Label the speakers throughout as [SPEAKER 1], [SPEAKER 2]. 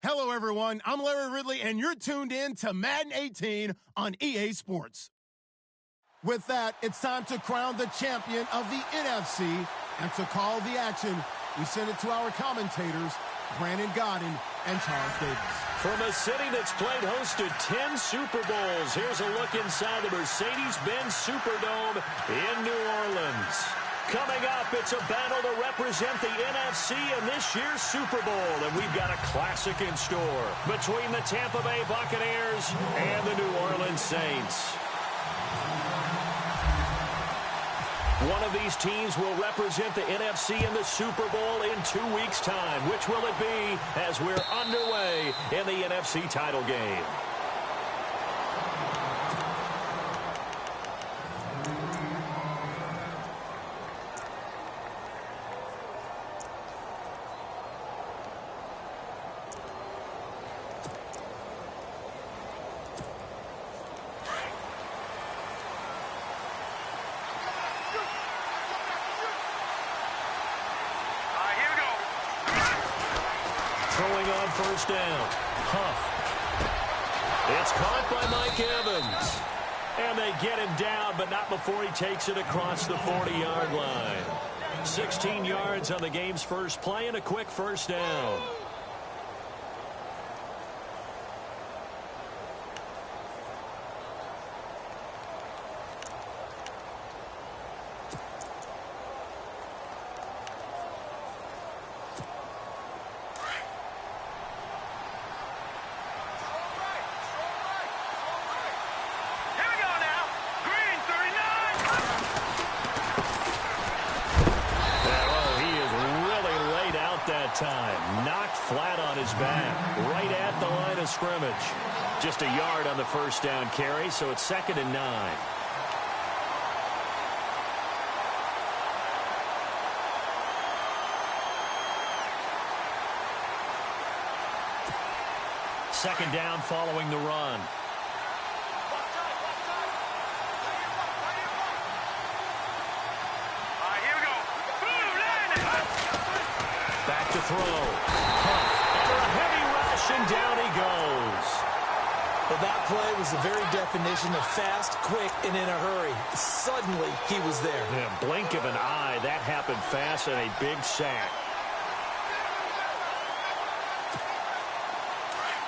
[SPEAKER 1] Hello, everyone. I'm Larry Ridley, and you're tuned in to Madden 18 on EA Sports. With that, it's time to crown the champion of the NFC, and to call the action, we send it to our commentators, Brandon Godden and Charles Davis.
[SPEAKER 2] From a city that's played host to 10 Super Bowls, here's a look inside the Mercedes-Benz Superdome in New Orleans. Coming up, it's a battle to represent the NFC in this year's Super Bowl, and we've got a classic in store between the Tampa Bay Buccaneers and the New Orleans Saints. One of these teams will represent the NFC in the Super Bowl in 2 weeks' time. Which will it be as we're underway in the NFC title game? Throwing on first down. Huff. It's caught by Mike Evans. And they get him down, but not before he takes it across the 40-yard line. 16 yards on the game's first play and a quick first down. Time knocked flat on his back right at the line of scrimmage. Just a yard on the first down carry, so it's 2nd and 9. Second down following the run. Back to throw. Huff. Under a heavy rush, and down he goes.
[SPEAKER 3] Well, that play was the very definition of fast, quick, and in a hurry. Suddenly, he was there.
[SPEAKER 2] Yeah, blink of an eye. That happened fast, and a big sack.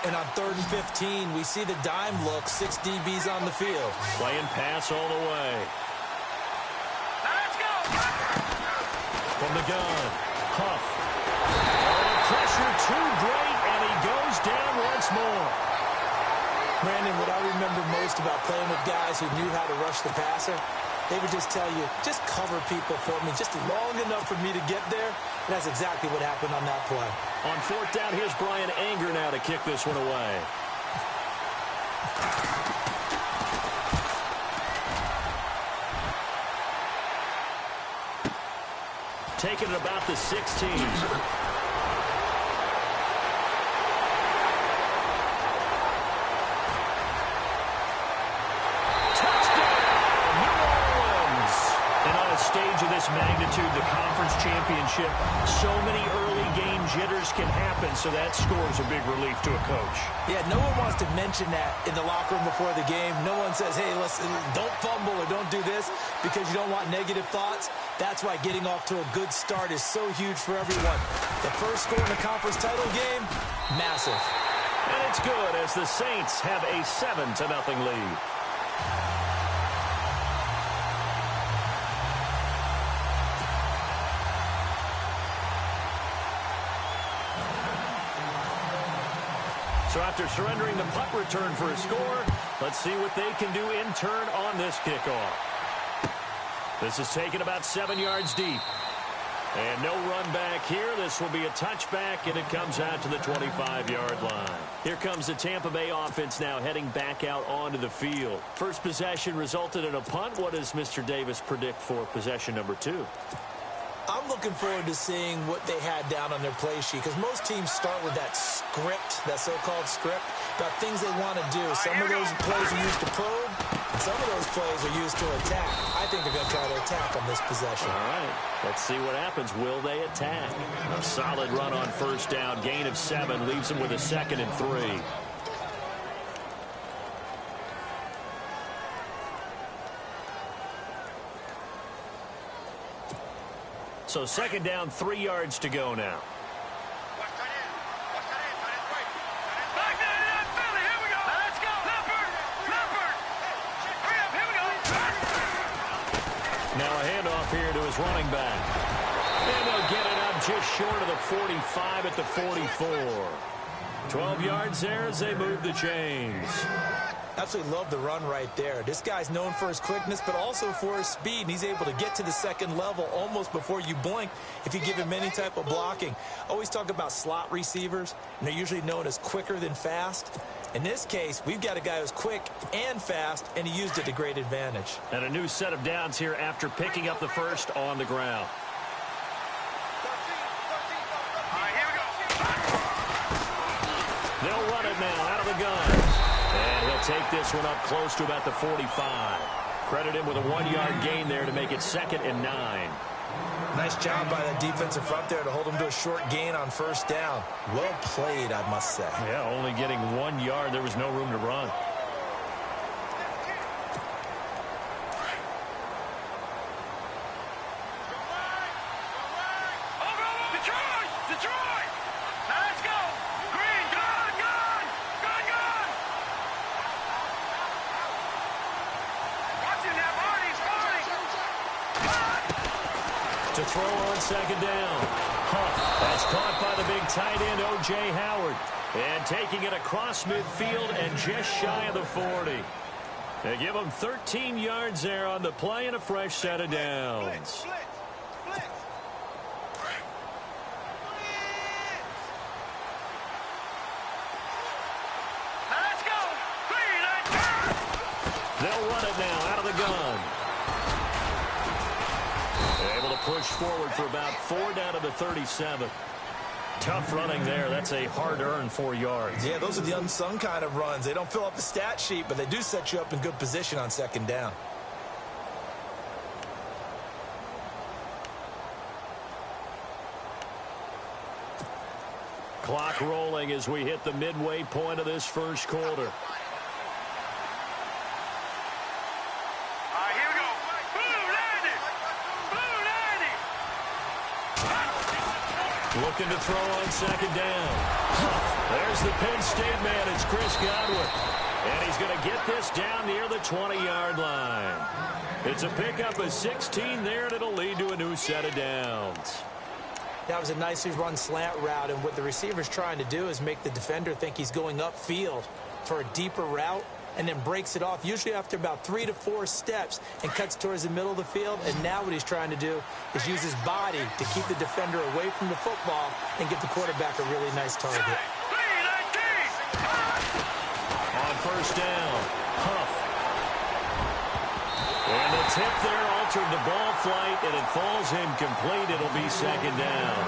[SPEAKER 3] And on 3rd and 15, we see the dime look, 6 DBs on the field.
[SPEAKER 2] Playing pass all the way.
[SPEAKER 4] Now let's go.
[SPEAKER 2] From the gun, Huff. Pressure too great, and he goes down once more.
[SPEAKER 3] Brandon, what I remember most about playing with guys who knew how to rush the passer, they would just tell you, just cover people for me, just long enough for me to get there. And that's exactly what happened on that play.
[SPEAKER 2] On 4th down, here's Brian Anger now to kick this one away. Taking it about the 16. Stage of this magnitude, the conference championship, so many early game jitters can happen, so that score's a big relief to a coach.
[SPEAKER 3] Yeah, no one wants to mention that in the locker room before the game. No one says, hey, listen, don't fumble or don't do this because you don't want negative thoughts. That's why getting off to a good start is so huge for everyone. The first score in the conference title game, massive.
[SPEAKER 2] And it's good as the Saints have a 7-0 lead. So after surrendering the punt return for a score, let's see what they can do in turn on this kickoff. This is taken about 7 yards deep. And no run back here. This will be a touchback, and it comes out to the 25-yard line. Here comes the Tampa Bay offense now heading back out onto the field. First possession resulted in a punt. What does Mr. Davis predict for possession number 2?
[SPEAKER 3] I'm looking forward to seeing what they had down on their play sheet, because most teams start with that script, that so-called script, about things they want to do. Some of those plays are used to probe, and some of those plays are used to attack. I think they're going to try to attack on this possession.
[SPEAKER 2] All right, let's see what happens. Will they attack? A solid run on first down, gain of 7, leaves them with a 2nd and 3. So 2nd down, 3 yards to go now. Now a handoff here to his running back. And they'll get it up just short of the 45 at the 44. 12 yards there as they move the chains.
[SPEAKER 3] Absolutely love the run right there. This guy's known for his quickness, but also for his speed, and he's able to get to the 2nd level almost before you blink if you give him any type of blocking. Always talk about slot receivers, and they're usually known as quicker than fast. In this case, we've got a guy who's quick and fast, and he used it to great advantage.
[SPEAKER 2] And a new set of downs here after picking up the first on the ground. They'll run it now out of the gun. And he'll take this one up close to about the 45. Credit him with a 1-yard gain there to make it 2nd and 9.
[SPEAKER 3] Nice job by the defensive front there to hold him to a short gain on first down. Well played, I must say.
[SPEAKER 2] Yeah, only getting 1 yard. There was no room to run. To throw on 2nd down. Huff. That's caught by the big tight end, O.J. Howard. And taking it across midfield and just shy of the 40. They give him 13 yards there on the play and a fresh set of downs. They'll run it now out of the gun. Able to push forward for about 4 down to the 37. Tough running there. That's a hard-earned 4 yards.
[SPEAKER 3] Yeah, those are the unsung kind of runs. They don't fill up the stat sheet, but they do set you up in good position on 2nd down.
[SPEAKER 2] Clock rolling as we hit the midway point of this first quarter. Looking to throw on 2nd down. There's the Penn State man. It's Chris Godwin. And he's going to get this down near the 20-yard line. It's a pickup of 16 there, and it'll lead to a new set of downs.
[SPEAKER 3] That was a nicely run slant route, and what the receiver's trying to do is make the defender think he's going upfield for a deeper route, and then breaks it off, usually after about 3 to 4 steps, and cuts towards the middle of the field. And now what he's trying to do is use his body to keep the defender away from the football and give the quarterback a really nice target.
[SPEAKER 2] On first down, Huff. And the tip there altered the ball flight, and it falls incomplete. It'll be 2nd down.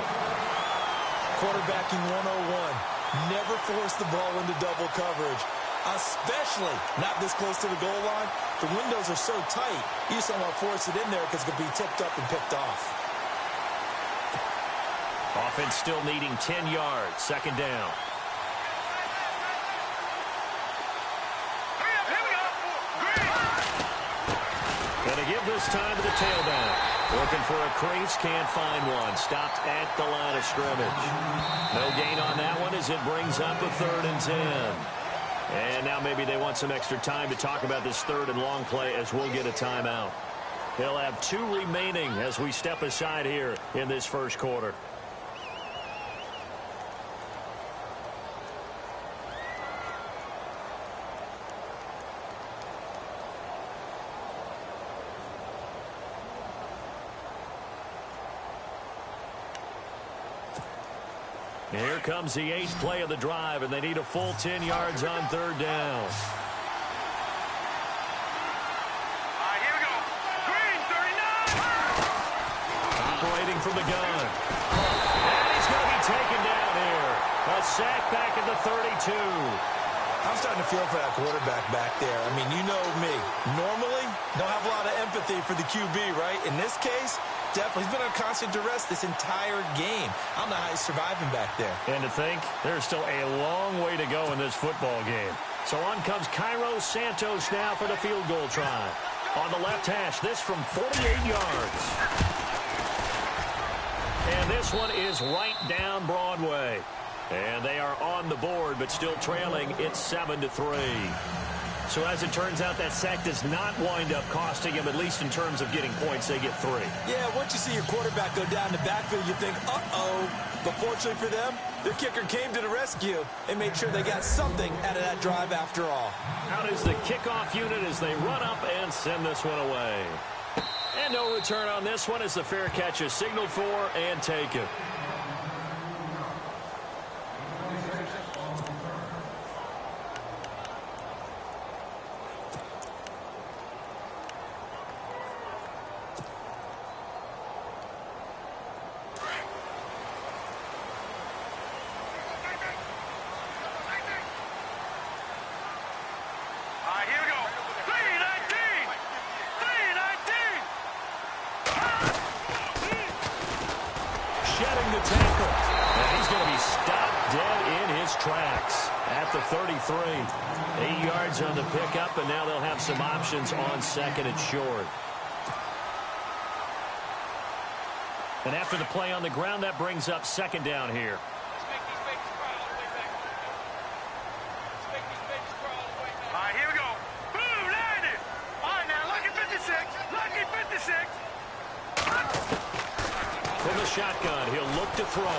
[SPEAKER 3] Quarterbacking 101. Never force the ball into double coverage, especially not this close to the goal line. The windows are so tight, you just don't want to force it in there because it could be tipped up and picked off.
[SPEAKER 2] Offense still needing 10 yards. 2nd down. Going to give this time to the tailback. Looking for a crease, can't find one. Stopped at the line of scrimmage. No gain on that one as it brings up a 3rd and 10. And now maybe they want some extra time to talk about this 3rd and long play as we'll get a timeout. They'll have 2 remaining as we step aside here in this first quarter. Here comes the 8th play of the drive, and they need a full 10 yards on 3rd down. initiating from the gun. And he's going to be taken down here. A sack back at the 32.
[SPEAKER 3] I'm starting to feel for that quarterback back there. I mean, you know me. Normally, don't have a lot of empathy for the QB, right? In this case, definitely. He's been under constant duress this entire game. I don't know how he's surviving back there.
[SPEAKER 2] And to think, there's still a long way to go in this football game. So on comes Cairo Santos now for the field goal try. On the left hash, this from 48 yards. And this one is right down Broadway. And they are on the board, but still trailing. It's 7-3. So as it turns out, that sack does not wind up costing him, at least in terms of getting points. They get 3.
[SPEAKER 3] Yeah, once you see your quarterback go down the backfield, you think, uh-oh. But fortunately for them, their kicker came to the rescue and made sure they got something out of that drive after all.
[SPEAKER 2] Out is the kickoff unit as they run up and send this one away. And no return on this one as the fair catch is signaled for and taken. Shedding the tackle. And he's going to be stopped dead in his tracks at the 33. 8 yards on the pickup, and now they'll have some options on second and short. And after the play on the ground, that brings up second down here. From the shotgun, he'll look to throw. Oh,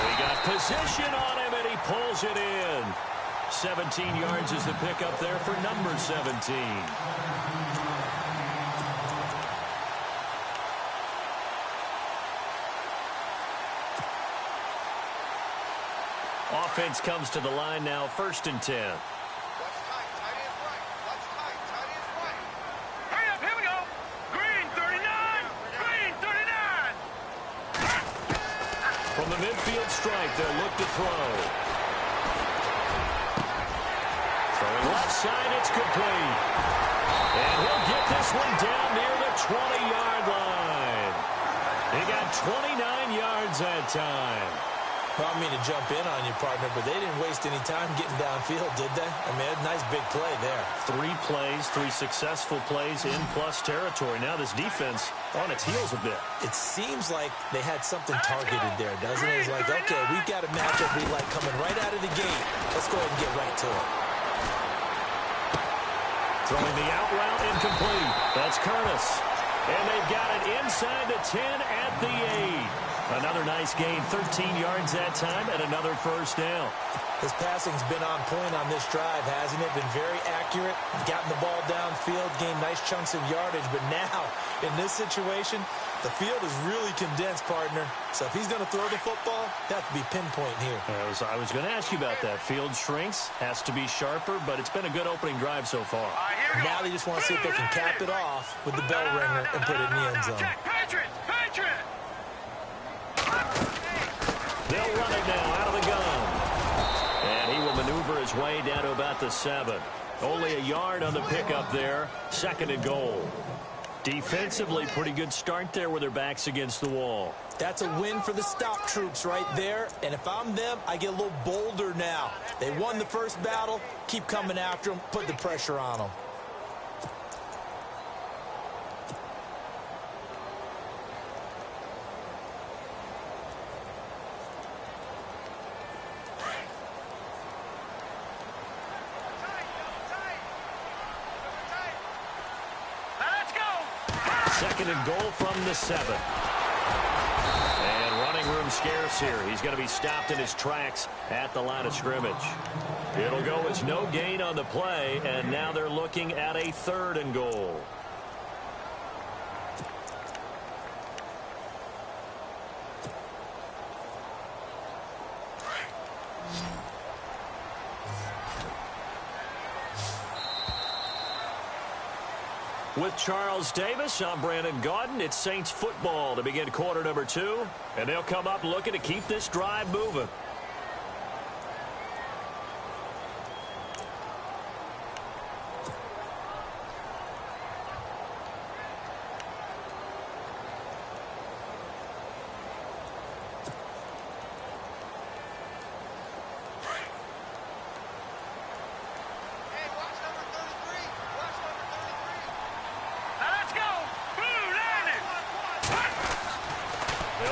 [SPEAKER 2] he got position on him, and he pulls it in. 17 yards is the pickup there for number 17. Offense comes to the line now, 1st and 10. From the midfield strike, they'll look to throw. Throwing left side, it's complete. And he'll get this one down near the 20-yard line. He got 29 yards that time.
[SPEAKER 3] Well, I mean to jump in on you, partner, but they didn't waste any time getting downfield, did they? I mean, a nice big play there.
[SPEAKER 2] 3 plays, 3 successful plays in plus territory. Now this defense on its heels a bit.
[SPEAKER 3] It seems like they had something targeted there, doesn't it? It's like, okay, we've got a matchup we like coming right out of the gate. Let's go ahead and get right to it.
[SPEAKER 2] Throwing the out route incomplete. That's Curtis. And they've got it inside the 10 at the 8. Another nice gain, 13 yards that time, and another first down.
[SPEAKER 3] His passing's been on point on this drive, hasn't it? Been very accurate, gotten the ball downfield, gained nice chunks of yardage. But now, in this situation, the field is really condensed, partner. So if he's going to throw the football, that have to be pinpoint here.
[SPEAKER 2] I was going to ask you about that. Field shrinks, has to be sharper, but it's been a good opening drive so far.
[SPEAKER 3] Now they just want to see if they can cap it off with the bell ringer and put it in the end zone.
[SPEAKER 2] They'll run it now out of the gun. And he will maneuver his way down to about the 7. Only a yard on the pickup there. 2nd and goal. Defensively, pretty good start there with their backs against the wall.
[SPEAKER 3] That's a win for the stop troops right there. And if I'm them, I get a little bolder now. They won the first battle. Keep coming after them. Put the pressure on them.
[SPEAKER 2] Second and goal from the 7. And running room scarce here. He's going to be stopped in his tracks at the line of scrimmage. It'll go as no gain on the play, and now they're looking at a 3rd and goal. With Charles Davis, I'm Brandon Gaudin. It's Saints football to begin quarter number 2, and they'll come up looking to keep this drive moving.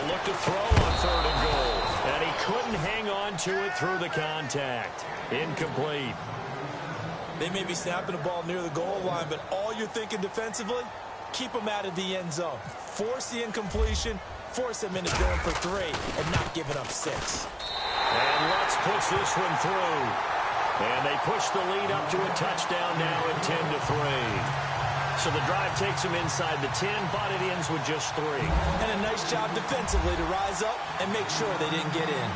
[SPEAKER 2] Look to throw on 3rd and goal. And he couldn't hang on to it through the contact. Incomplete.
[SPEAKER 3] They may be snapping the ball near the goal line, but all you're thinking defensively, keep them out of the end zone. Force the incompletion, force them into going for 3, and not giving up 6.
[SPEAKER 2] And Lutz puts this one through. And they push the lead up to a touchdown now at 10-3. So the drive takes them inside the 10, but it ends with just 3.
[SPEAKER 3] And a nice job defensively to rise up and make sure they didn't get in.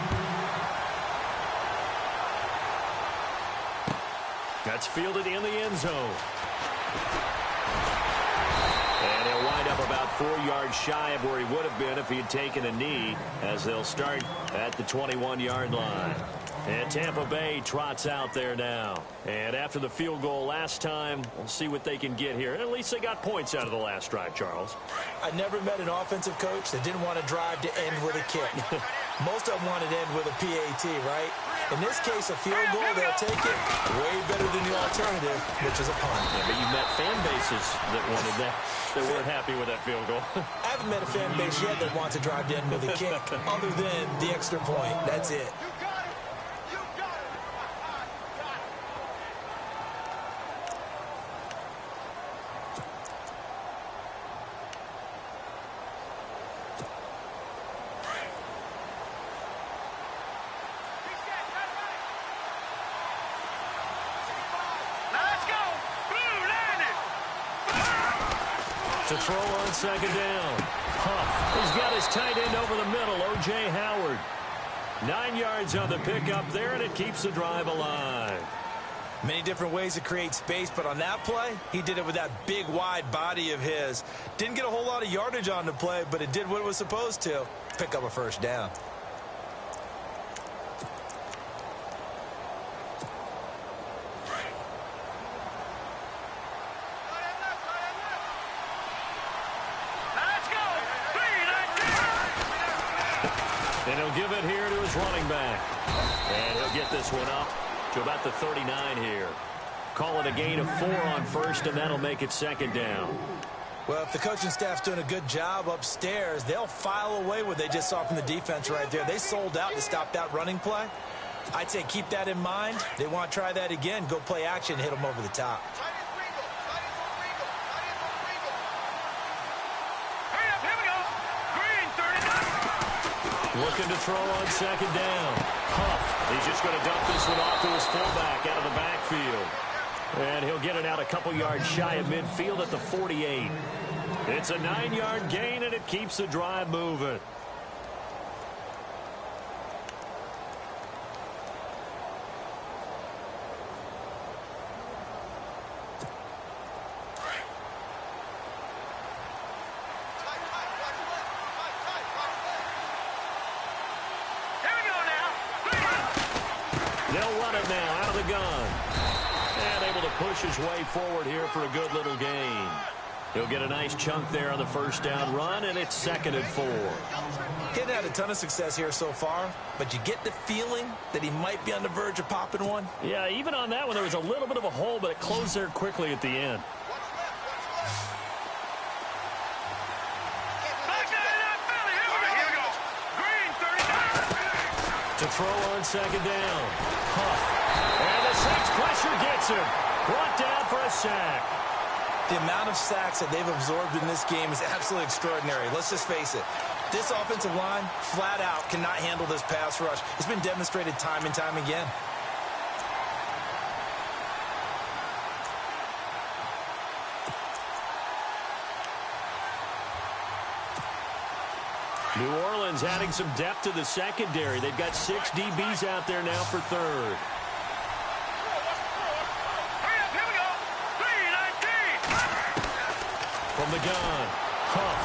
[SPEAKER 2] That's fielded in the end zone. And he'll wind up about 4 yards shy of where he would have been if he had taken a knee, as they'll start at the 21-yard line. And Tampa Bay trots out there now. And after the field goal last time, we'll see what they can get here. And at least they got points out of the last drive, Charles.
[SPEAKER 3] I never met an offensive coach that didn't want to drive to end with a kick. Most of them wanted to end with a PAT, right? In this case, a field goal, they'll take it way better than the alternative, which is a punt.
[SPEAKER 2] Yeah, but you met fan bases that wanted that, that weren't happy with that field goal.
[SPEAKER 3] I haven't met a fan base yet that wants to drive to end with a kick, other than the extra point. That's it.
[SPEAKER 2] To throw on 2nd down. Huff. He's got his tight end over the middle, O.J. Howard. 9 yards on the pickup there, and it keeps the drive alive.
[SPEAKER 3] Many different ways to create space, but on that play, he did it with that big, wide body of his. Didn't get a whole lot of yardage on the play, but it did what it was supposed to. Pick up a 1st down.
[SPEAKER 2] And he'll give it here to his running back. And he'll get this one up to about the 39 here. Call it a gain of 4 on 1st, and that'll make it 2nd down.
[SPEAKER 3] Well, if the coaching staff's doing a good job upstairs, they'll file away what they just saw from the defense right there. They sold out to stop that running play. I'd say keep that in mind. They want to try that again. Go play action, hit them over the top.
[SPEAKER 2] Looking to throw on 2nd down. Huff. He's just going to dump this one off to his fullback out of the backfield. And he'll get it out a couple yards shy of midfield at the 48. It's a 9-yard gain, and it keeps the drive moving. They'll run it now out of the gun. And able to push his way forward here for a good little gain. He'll get a nice chunk there on the 1st down run, and it's 2nd and 4.
[SPEAKER 3] He hadn't had a ton of success here so far, but you get the feeling that he might be on the verge of popping one.
[SPEAKER 2] Yeah, even on that one, there was a little bit of a hole, but it closed there quickly at the end. To throw on 2nd down. Huff. And the Saints pressure gets him. Brought down for a sack.
[SPEAKER 3] The amount of sacks that they've absorbed in this game is absolutely extraordinary. Let's just face it. This offensive line, flat out, cannot handle this pass rush. It's been demonstrated time and time again.
[SPEAKER 2] New Orleans adding some depth to the secondary. They've got 6 DBs out there now for 3rd. from the gun. Huff.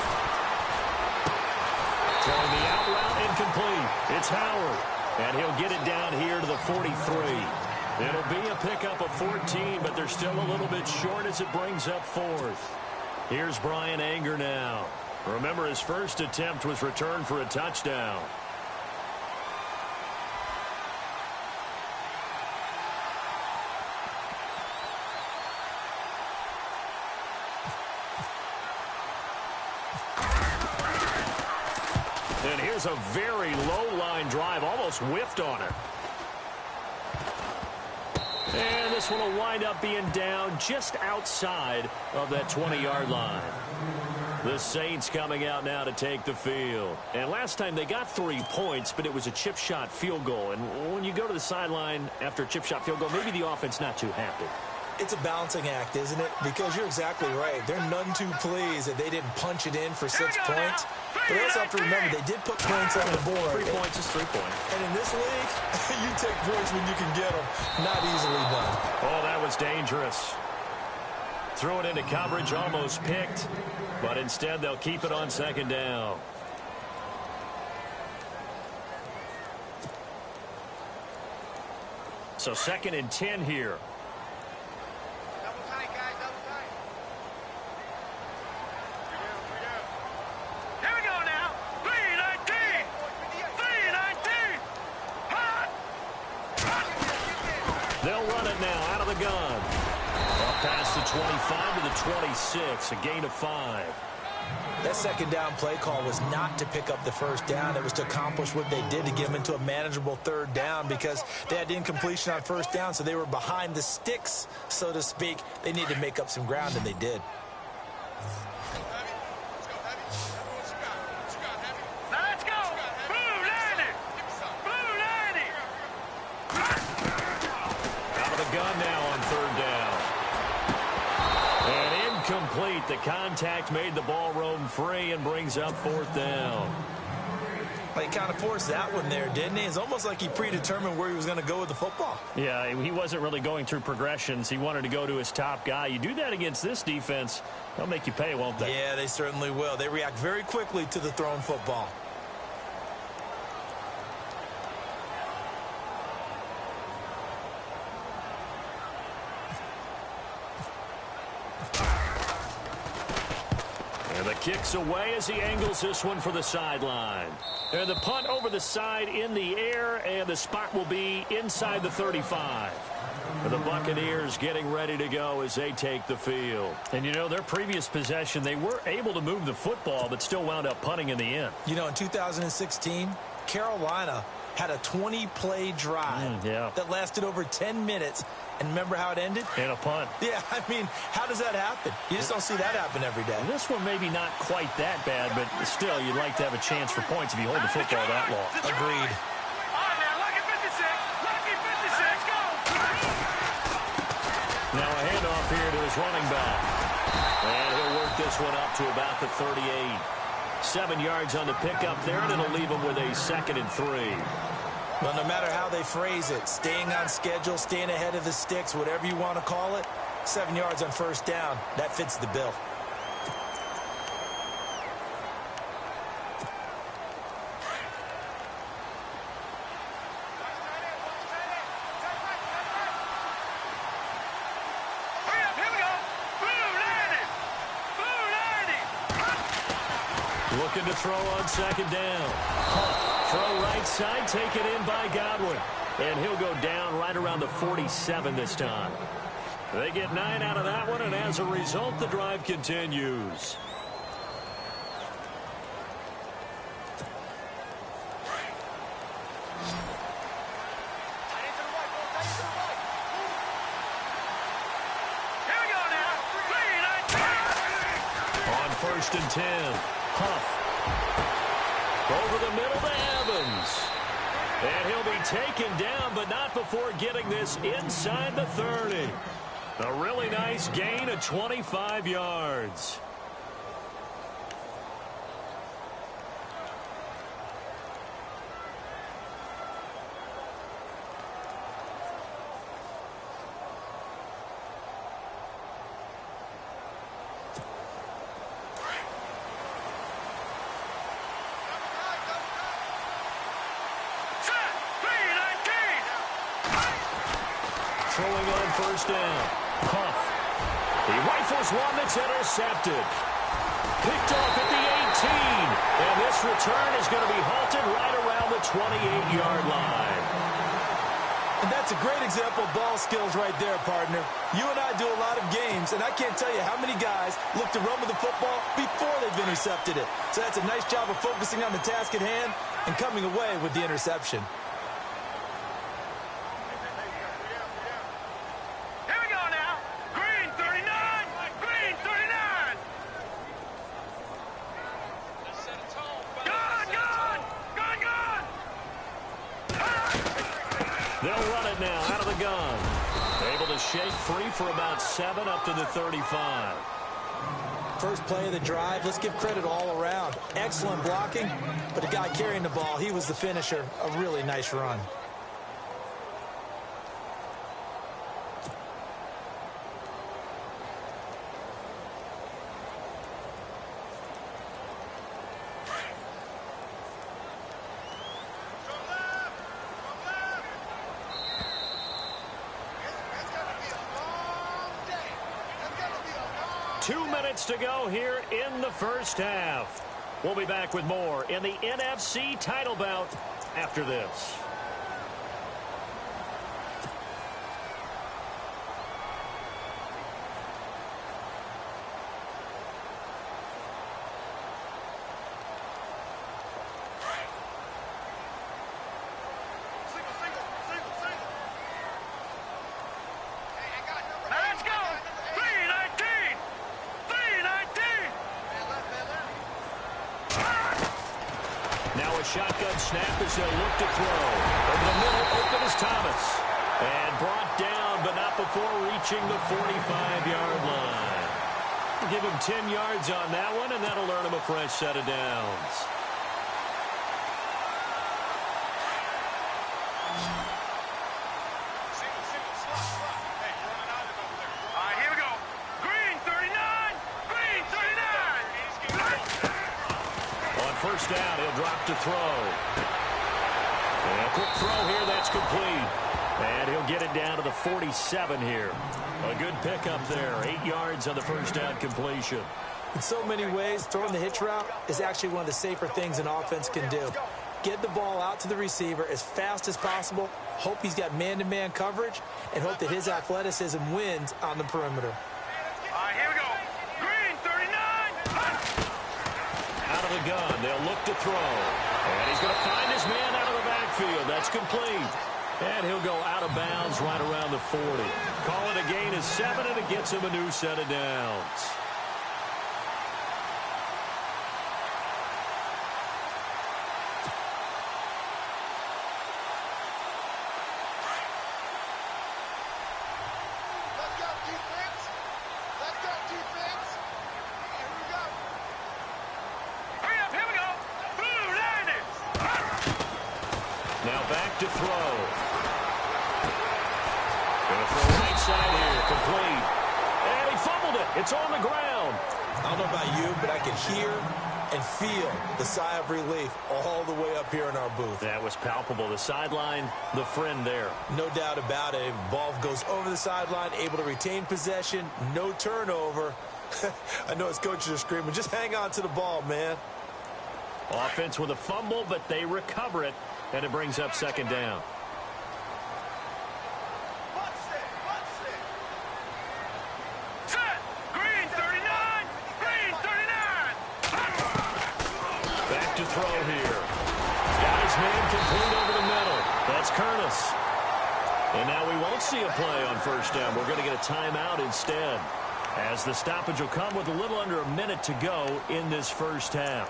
[SPEAKER 2] Throwing the out route incomplete. It's Howard. And he'll get it down here to the 43. It'll be a pickup of 14, but they're still a little bit short as it brings up fourth. Here's Brian Anger now. Remember, his first attempt was returned for a touchdown. And here's a very low line drive, almost whiffed on it. And this one will wind up being down just outside of that 20-yard line. The Saints coming out now to take the field. And last time they got 3 points, but it was a chip shot field goal. And when you go to the sideline after a chip shot field goal, maybe the offense not too happy.
[SPEAKER 3] It's a balancing act, isn't it? Because you're exactly right. They're none too pleased that they didn't punch it in for 6 points. But they also have to remember they did put points on the board.
[SPEAKER 2] 3 points is 3 points.
[SPEAKER 3] And in this league, you take points when you can get them. Not easily done.
[SPEAKER 2] Oh, that was dangerous. Threw it into coverage, almost picked. But instead, they'll keep it on second down. So 2nd and 10 here. They'll run it now out of the gun. Up past the 25 to the 26, a gain of 5.
[SPEAKER 3] That second down play call was not to pick up the first down. It was to accomplish what they did to get them into a manageable 3rd down because they had incompletion on 1st down, so they were behind the sticks, so to speak. They needed to make up some ground, and they did.
[SPEAKER 2] Gun now on 3rd down. And incomplete. The contact made the ball roam free and brings up 4th down.
[SPEAKER 3] He kind of forced that one there, didn't he? It's almost like he predetermined where he was going to go with the football.
[SPEAKER 2] Yeah, he wasn't really going through progressions. He wanted to go to his top guy. You do that against this defense, they'll make you pay, won't they?
[SPEAKER 3] Yeah, they certainly will. They react very quickly to the thrown football.
[SPEAKER 2] And the kick's away as he angles this one for the sideline. And the punt over the side in the air, and the spot will be inside the 35. And the Buccaneers getting ready to go as they take the field. And, you know, their previous possession, they were able to move the football, but still wound up punting in the end.
[SPEAKER 3] You know, in 2016, Carolina had a 20-play drive that lasted over 10 minutes. And remember how it ended?
[SPEAKER 2] And a punt.
[SPEAKER 3] Yeah, I mean, how does that happen? You just don't see that happen every day.
[SPEAKER 2] And this one maybe not quite that bad, but still, you'd like to have a chance for points if you hold the football that long.
[SPEAKER 3] Agreed.
[SPEAKER 2] Now a handoff here to his running back. And he'll work this one up to about the 38. 7 yards on the pickup there, and it'll leave him with a 2nd and 3.
[SPEAKER 3] Well, no matter how they phrase it, staying on schedule, staying ahead of the sticks, whatever you want to call it, 7 yards on 1st down, that fits the bill.
[SPEAKER 2] Looking to throw on 2nd down. Throw right side, taken in by Godwin. And he'll go down right around the 47 this time. They get 9 out of that one, and as a result, the drive continues. On 1st and 10, Huff. Over the middle to Evans. And he'll be taken down, but not before getting this inside the 30. A really nice gain of 25 yards. first down. Puff. He rifles one that's intercepted. Picked off at the 18. And this return is going to be halted right around the 28-yard line.
[SPEAKER 3] And that's a great example of ball skills right there, partner. You and I do a lot of games, and I can't tell you how many guys look to run with the football before they've intercepted it. So that's a nice job of focusing on the task at hand and coming away with the interception.
[SPEAKER 4] Here we go now. Green 39. Green 39. Gone, gone. Gone, gone.
[SPEAKER 2] They'll run it now out of the gun. Able to shake free for about 7 up to the 35.
[SPEAKER 3] First play of the drive, let's give credit all around. Excellent blocking, but the guy carrying the ball, he was the finisher. A really nice run.
[SPEAKER 2] To go here in the first half. We'll be back with more in the NFC title bout after this. Shotgun snap as he'll look to throw. Over the middle, open is Thomas. And brought down, but not before reaching the 45-yard line. Give him 10 yards on that one, and that'll earn him a fresh set of downs. First down, he'll drop to throw. And a quick throw here, that's complete. And he'll get it down to the 47 here. A good pickup there, 8 yards on the first down completion.
[SPEAKER 3] In so many ways, throwing the hitch route is actually one of the safer things an offense can do. Get the ball out to the receiver as fast as possible, hope he's got man-to-man coverage, and hope that his athleticism wins on the perimeter.
[SPEAKER 4] Here we go. Green 39.
[SPEAKER 2] Out of the gun, they'll look to throw. And he's going to find his man out of the backfield. That's complete. And he'll go out of bounds right around the 40. Call it a gain of 7, and it gets him a new set of downs. To throw. Gonna throw right side here, complete. And he fumbled it. It's on the ground.
[SPEAKER 3] I don't know about you, but I can hear and feel the sigh of relief all the way up here in our booth.
[SPEAKER 2] That was palpable. The sideline, the friend there.
[SPEAKER 3] No doubt about it. Ball goes over the sideline, able to retain possession, no turnover. I know his coaches are screaming, just hang on to the ball, man.
[SPEAKER 2] Offense with a fumble, but they recover it. And it brings up second down.
[SPEAKER 4] Set. Green 39. Green 39.
[SPEAKER 2] Back to throw here. Got his man complete over the middle. That's Curtis. And now we won't see a play on first down. We're going to get a timeout instead, as the stoppage will come with a little under a minute to go in this first half.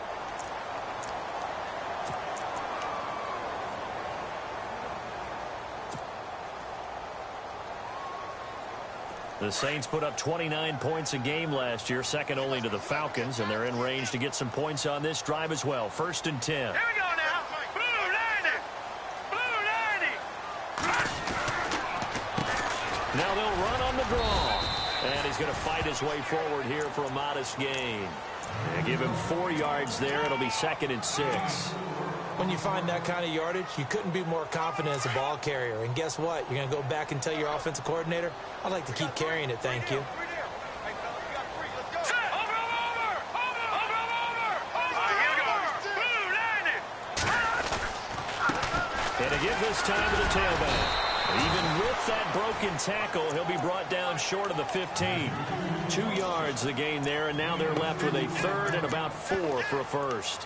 [SPEAKER 2] The Saints put up 29 points a game last year, second only to the Falcons, and they're in range to get some points on this drive as well. 1st and 10.
[SPEAKER 4] Here we go now. Blue 90. Blue 90.
[SPEAKER 2] Now they'll run on the draw. And he's going to fight his way forward here for a modest gain. They give him 4 yards there. It'll be 2nd and 6.
[SPEAKER 3] When you find that kind of yardage, you couldn't be more confident as a ball carrier. And guess what? You're going to go back and tell your offensive coordinator, I'd like to keep carrying it, thank you.
[SPEAKER 2] And to give this time to the tailback. Even with that broken tackle, he'll be brought down short of the 15. 2 yards the gain there, and now they're left with a third and about 4 for a first.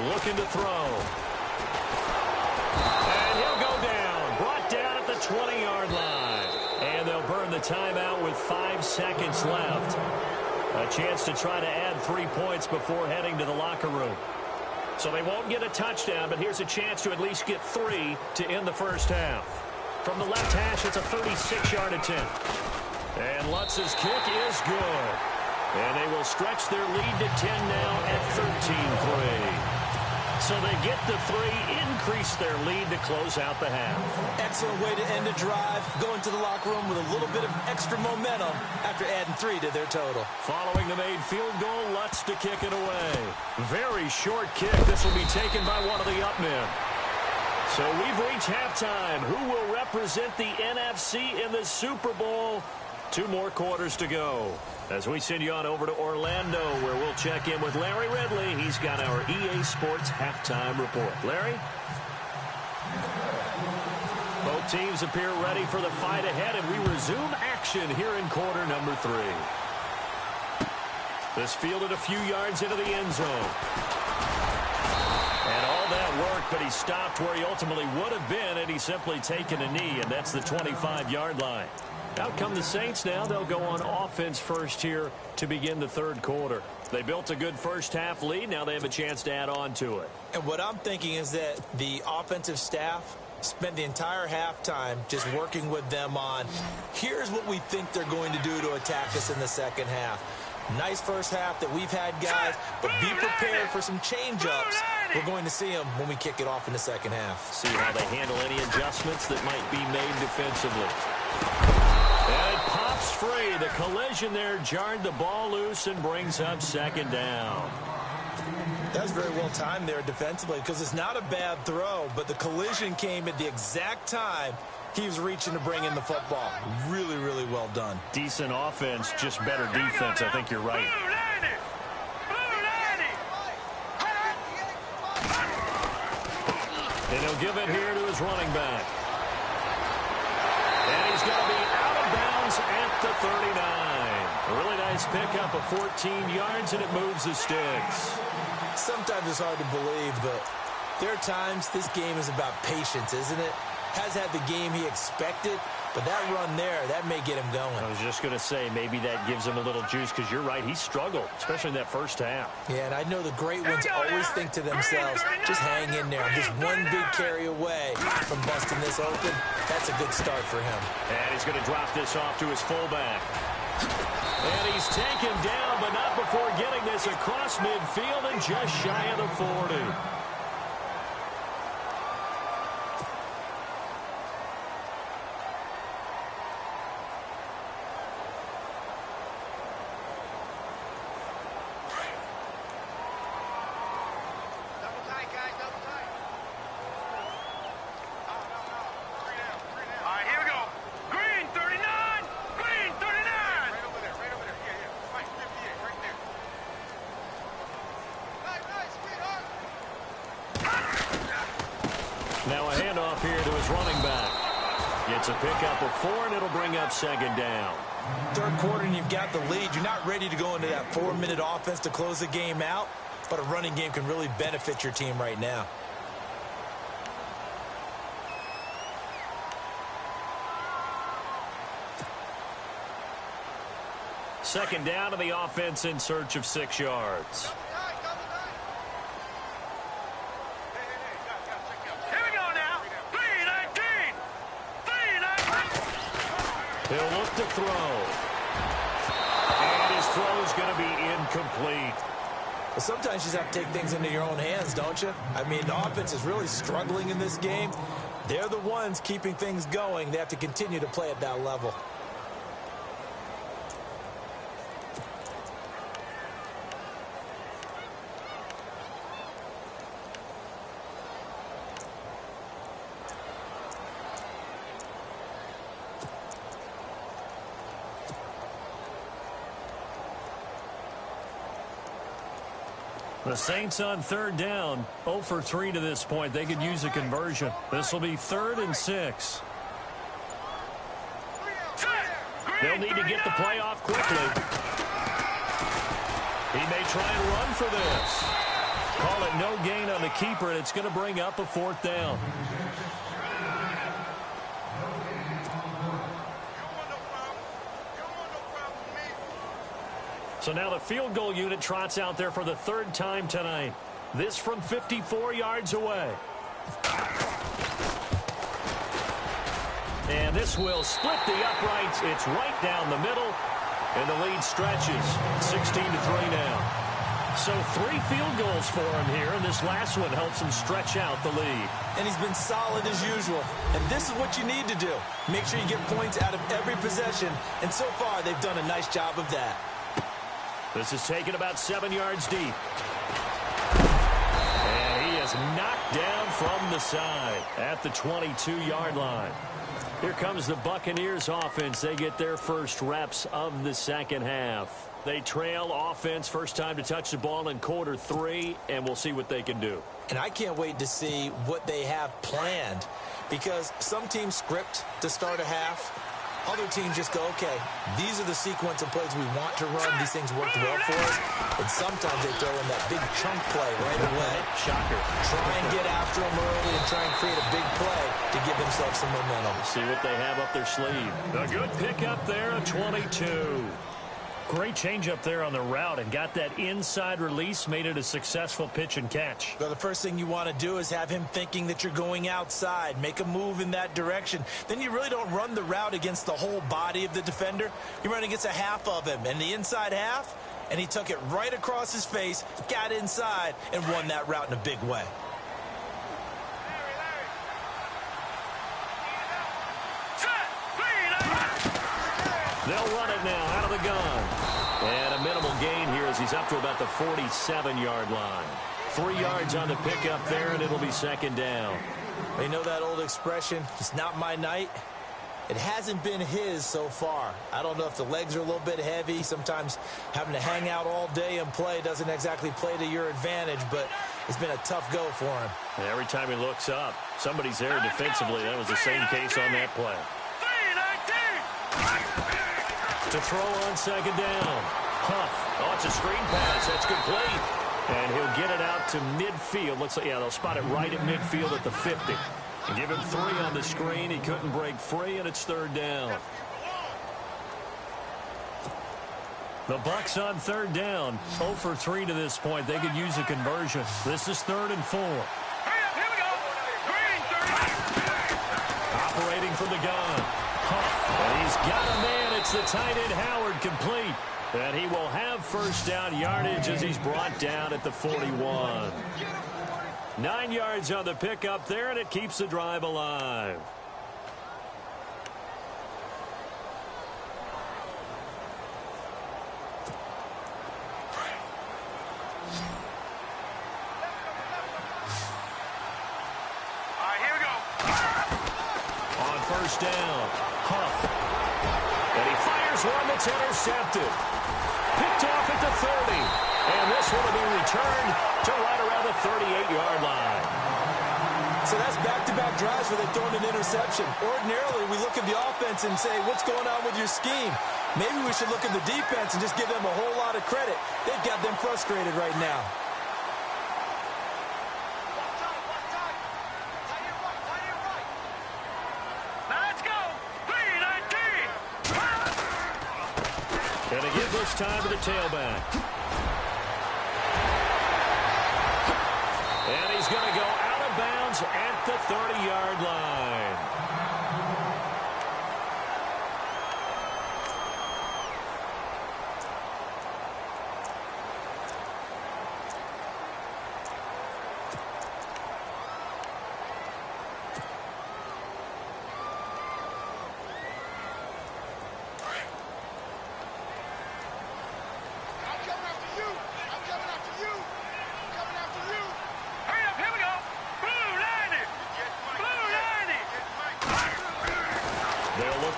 [SPEAKER 2] Looking to throw. And he'll go down. Brought down at the 20-yard line. And they'll burn the timeout with 5 seconds left. A chance to try to add 3 points before heading to the locker room. So they won't get a touchdown, but here's a chance to at least get 3 to end the first half. From the left hash, it's a 36-yard attempt. And Lutz's kick is good. And they will stretch their lead to 10 now at 13-3. So they get the 3, increase their lead to close out the half.
[SPEAKER 3] Excellent way to end a drive, go into the locker room with a little bit of extra momentum after adding 3 to their total.
[SPEAKER 2] Following the made field goal, Lutz to kick it away. Very short kick. This will be taken by one of the up men. So we've reached halftime. Who will represent the NFC in the Super Bowl? 2 more quarters to go. As we send you on over to Orlando, where we'll check in with Larry Ridley. He's got our EA Sports halftime report. Larry? Both teams appear ready for the fight ahead, and we resume action here in quarter number 3. This fielded a few yards into the end zone. And all that work, but he stopped where he ultimately would have been had he simply taken a knee, and that's the 25-yard line. Out come the Saints now. They'll go on offense first here to begin the third quarter. They built a good first-half lead. Now they have a chance to add on to it.
[SPEAKER 3] And what I'm thinking is that the offensive staff spent the entire halftime just working with them on, here's what we think they're going to do to attack us in the second half. Nice first half that we've had, guys, but be prepared for some change-ups. We're going to see them when we kick it off in the second half.
[SPEAKER 2] See how they handle any adjustments that might be made defensively. And it pops free. The collision there jarred the ball loose and brings up second down.
[SPEAKER 3] That's very well timed there defensively because it's not a bad throw, but the collision came at the exact time he was reaching to bring in the football. Really, really well done.
[SPEAKER 2] Decent offense, just better defense. I think you're right. And he'll give it here to his running back. And he's going to be out of bounds at the 39. A really nice pickup of 14 yards, and it moves the sticks.
[SPEAKER 3] Sometimes it's hard to believe, but there are times this game is about patience, isn't it? Has had the game he expected, but that run there, that may get him going.
[SPEAKER 2] I was just going to say, maybe that gives him a little juice, because you're right, he struggled, especially in that first half.
[SPEAKER 3] Yeah, and I know the great ones always think to themselves, just hang in there. I'm just one big carry away from busting this open. That's a good start for him.
[SPEAKER 2] And he's going to drop this off to his fullback. And he's taken down, but not before getting this across midfield and just shy of the 40. Now a handoff here to his running back. Gets a pickup of 4, and it'll bring up second down.
[SPEAKER 3] Third quarter, and you've got the lead. You're not ready to go into that 4-minute offense to close the game out, but a running game can really benefit your team right now.
[SPEAKER 2] Second down to the offense in search of 6 yards. He'll look to throw. And his throw is going to be incomplete.
[SPEAKER 3] But sometimes you just have to take things into your own hands, don't you? I mean, the offense is really struggling in this game. They're the ones keeping things going. They have to continue to play at that level.
[SPEAKER 2] The Saints on third down, 0 for 3 to this point. They could use a conversion. This will be 3rd and 6. They'll need to get the play off quickly. He may try and run for this. Call it no gain on the keeper, and it's going to bring up a 4th down. So now the field goal unit trots out there for the 3rd time tonight. This from 54 yards away. And this will split the uprights. It's right down the middle. And the lead stretches. 16-3 now. So 3 field goals for him here, and this last one helps him stretch out the lead.
[SPEAKER 3] And he's been solid as usual. And this is what you need to do. Make sure you get points out of every possession. And so far, they've done a nice job of that.
[SPEAKER 2] This is taken about 7 yards deep. And he is knocked down from the side at the 22-yard line. Here comes the Buccaneers offense. They get their first reps of the second half. They trail offense, first time to touch the ball in quarter 3, and we'll see what they can do.
[SPEAKER 3] And I can't wait to see what they have planned, because some teams script to start a half. Other teams just go, okay, these are the sequence of plays we want to run. These things worked well for us. And sometimes they throw in that big chunk play right away.
[SPEAKER 2] Shocker.
[SPEAKER 3] Try and get after them early and try and create a big play to give themselves some momentum.
[SPEAKER 2] See what they have up their sleeve. A good pickup there, a 22. Great change up there on the route and got that inside release, made it a successful pitch and catch.
[SPEAKER 3] Well, the first thing you want to do is have him thinking that you're going outside, make a move in that direction. Then you really don't run the route against the whole body of the defender. You run against a half of him, and the inside half, and he took it right across his face, got inside, and won that route in a big way.
[SPEAKER 2] They'll run it now out of the gun. And a minimal gain here as he's up to about the 47-yard line. 3 yards on the pickup there, and it'll be 2nd down.
[SPEAKER 3] You know that old expression, it's not my night? It hasn't been his so far. I don't know if the legs are a little bit heavy. Sometimes having to hang out all day and play doesn't exactly play to your advantage, but it's been a tough go for him.
[SPEAKER 2] And every time he looks up, somebody's there defensively. That was the same case on that play. To throw on 2nd down. Huff. Oh, it's a screen pass. That's complete. And he'll get it out to midfield. Looks like, yeah, they'll spot it right at midfield at the 50. And give him 3 on the screen. He couldn't break free, and it's 3rd down. The Bucs on 3rd down. 0 for 3 to this point. They could use a conversion. This is 3rd and 4. Operating from the gun. Huff. And he's got a man. It's the tight end Howard, complete. And he will have first down yardage as he's brought down at the 41. 9 yards on the pickup there, and it keeps the drive alive.
[SPEAKER 4] All right, here we go.
[SPEAKER 2] On first down, Huff. And he fires one that's intercepted. Picked off at the 30. And this one will be returned to right around the 38-yard line.
[SPEAKER 3] So that's back-to-back drives where they've thrown an interception. Ordinarily, we look at the offense and say, what's going on with your scheme? Maybe we should look at the defense and just give them a whole lot of credit. They've got them frustrated right now.
[SPEAKER 2] And to give this time to the tailback. And he's going to go out of bounds at the 30-yard line.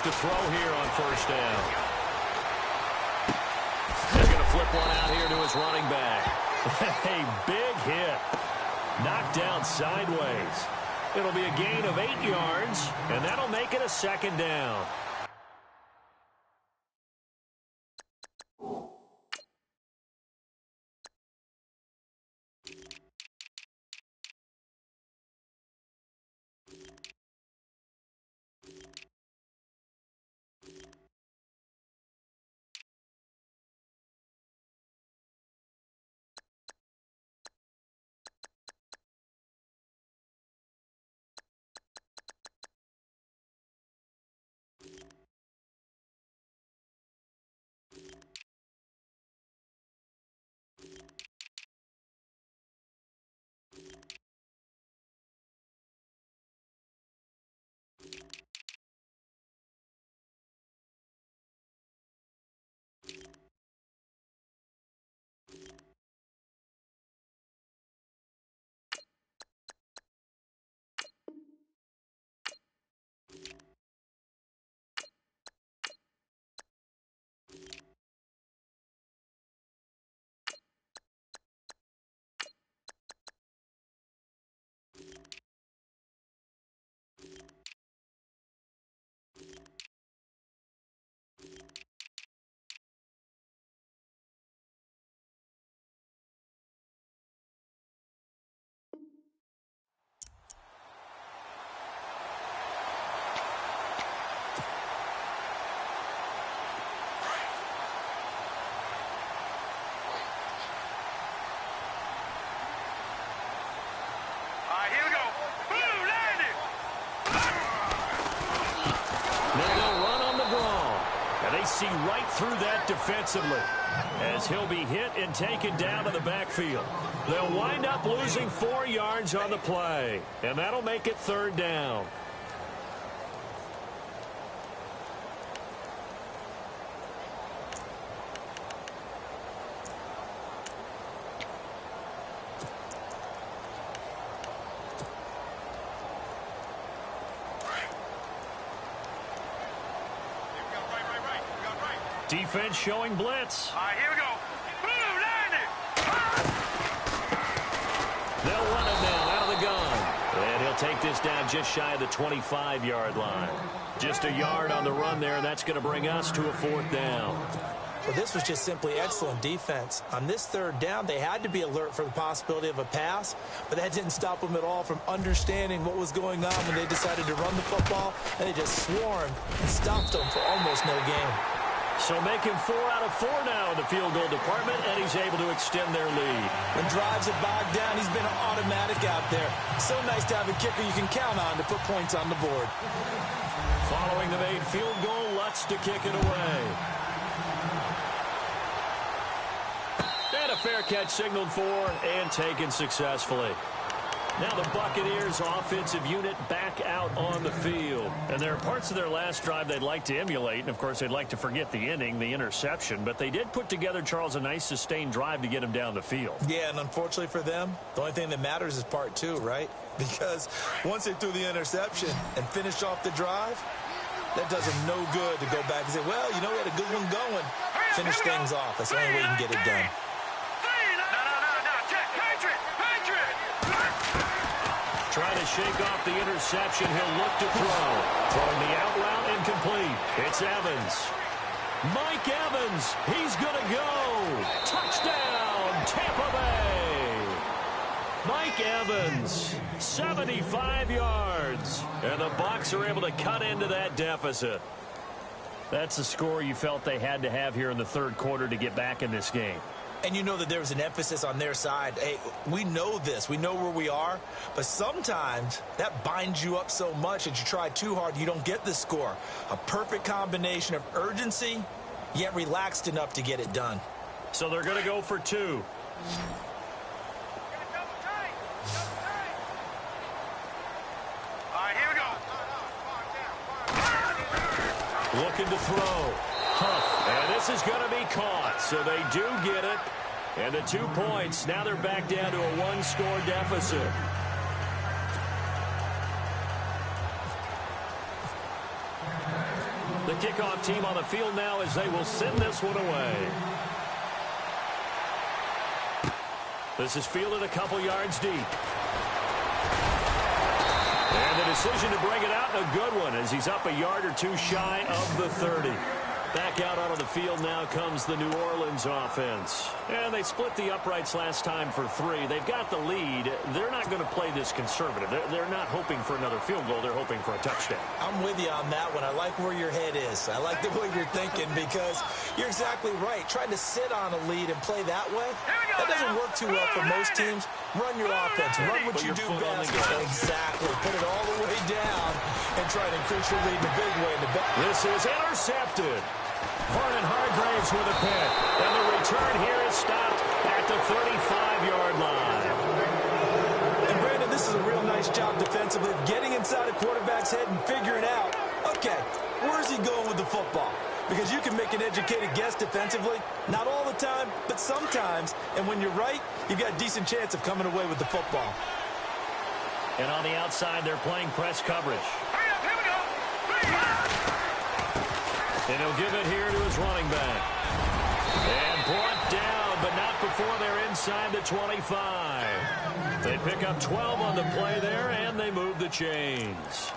[SPEAKER 2] to throw here on first down. He's going to flip one out here to his running back. A big hit. Knocked down sideways. It'll be a gain of 8 yards, and that'll make it a second down.
[SPEAKER 4] Here we go. Blue landed.
[SPEAKER 2] Now they'll run on the draw. And they see right through that defensively as he'll be hit and taken down to the backfield. They'll wind up losing 4 yards on the play, and that'll make it third down. Defense showing blitz.
[SPEAKER 4] Here we go. Blue landed.
[SPEAKER 2] They'll run it now out of the gun. And he'll take this down just shy of the 25-yard line. Just a yard on the run there, and that's going to bring us to a fourth down.
[SPEAKER 3] Well, this was just simply excellent defense. On this third down, they had to be alert for the possibility of a pass, but that didn't stop them at all from understanding what was going on when they decided to run the football, and they just swarmed and stopped them for almost no gain.
[SPEAKER 2] So making 4 out of 4 now in the field goal department, and he's able to extend their lead.
[SPEAKER 3] When drives are bogged down, he's been an automatic out there. So nice to have a kicker you can count on to put points on the board.
[SPEAKER 2] Following the made field goal, Lutz to kick it away. And a fair catch signaled for and taken successfully. Now the Buccaneers offensive unit back out on the field. And there are parts of their last drive they'd like to emulate. And, of course, they'd like to forget the inning, the interception. But they did put together, Charles, a nice sustained drive to get him down the field.
[SPEAKER 3] Yeah, and unfortunately for them, the only thing that matters is part 2, right? Because once they threw the interception and finished off the drive, that does them no good to go back and say, well, you know, we had a good one going. Finish things off. That's the only way you can get it done.
[SPEAKER 2] Trying to shake off the interception. He'll look to throw. Throwing the out route incomplete. It's Evans. Mike Evans. He's going to go. Touchdown, Tampa Bay. Mike Evans, 75 yards. And the Bucs are able to cut into that deficit. That's the score you felt they had to have here in the third quarter to get back in this game.
[SPEAKER 3] And you know that there was an emphasis on their side. Hey, we know this. We know where we are. But sometimes that binds you up so much that you try too hard, you don't get the score. A perfect combination of urgency, yet relaxed enough to get it done.
[SPEAKER 2] So they're going to go for 2.
[SPEAKER 4] Here we go.
[SPEAKER 2] Looking to throw. Huff. And this is going to be caught. So they do get it. And the 2 points. Now they're back down to a 1-score deficit. kickoff team on the field now as they will send this one away. This is fielded a couple yards deep. And the decision to bring it out, a good one, as he's up a yard or two shy of the 30. Back out onto the field now comes the New Orleans offense. And they split the uprights last time for 3. They've got the lead. They're not going to play this conservative. They're not hoping for another field goal. They're hoping for a touchdown.
[SPEAKER 3] I'm with you on that one. I like where your head is. I like the way you're thinking because you're exactly right. Trying to sit on a lead and play that way, that doesn't work too well for most teams. Run your offense. Run what you do best. Exactly. Put it all the way down and try to increase your lead in a big way in the back.
[SPEAKER 2] This is intercepted. Vernon Hargraves with a pick. And the return here is stopped at the 35-yard line.
[SPEAKER 3] And, Brandon, this is a real nice job defensively of getting inside a quarterback's head and figuring out, okay, where's he going with the football? Because you can make an educated guess defensively. Not all the time, but sometimes. And when you're right, you've got a decent chance of coming away with the football.
[SPEAKER 2] And on the outside, they're playing press coverage.
[SPEAKER 4] Here we go.
[SPEAKER 2] And he'll give it here to his running back. And brought down, but not before they're inside the 25. They pick up 12 on the play there, and they move the chains.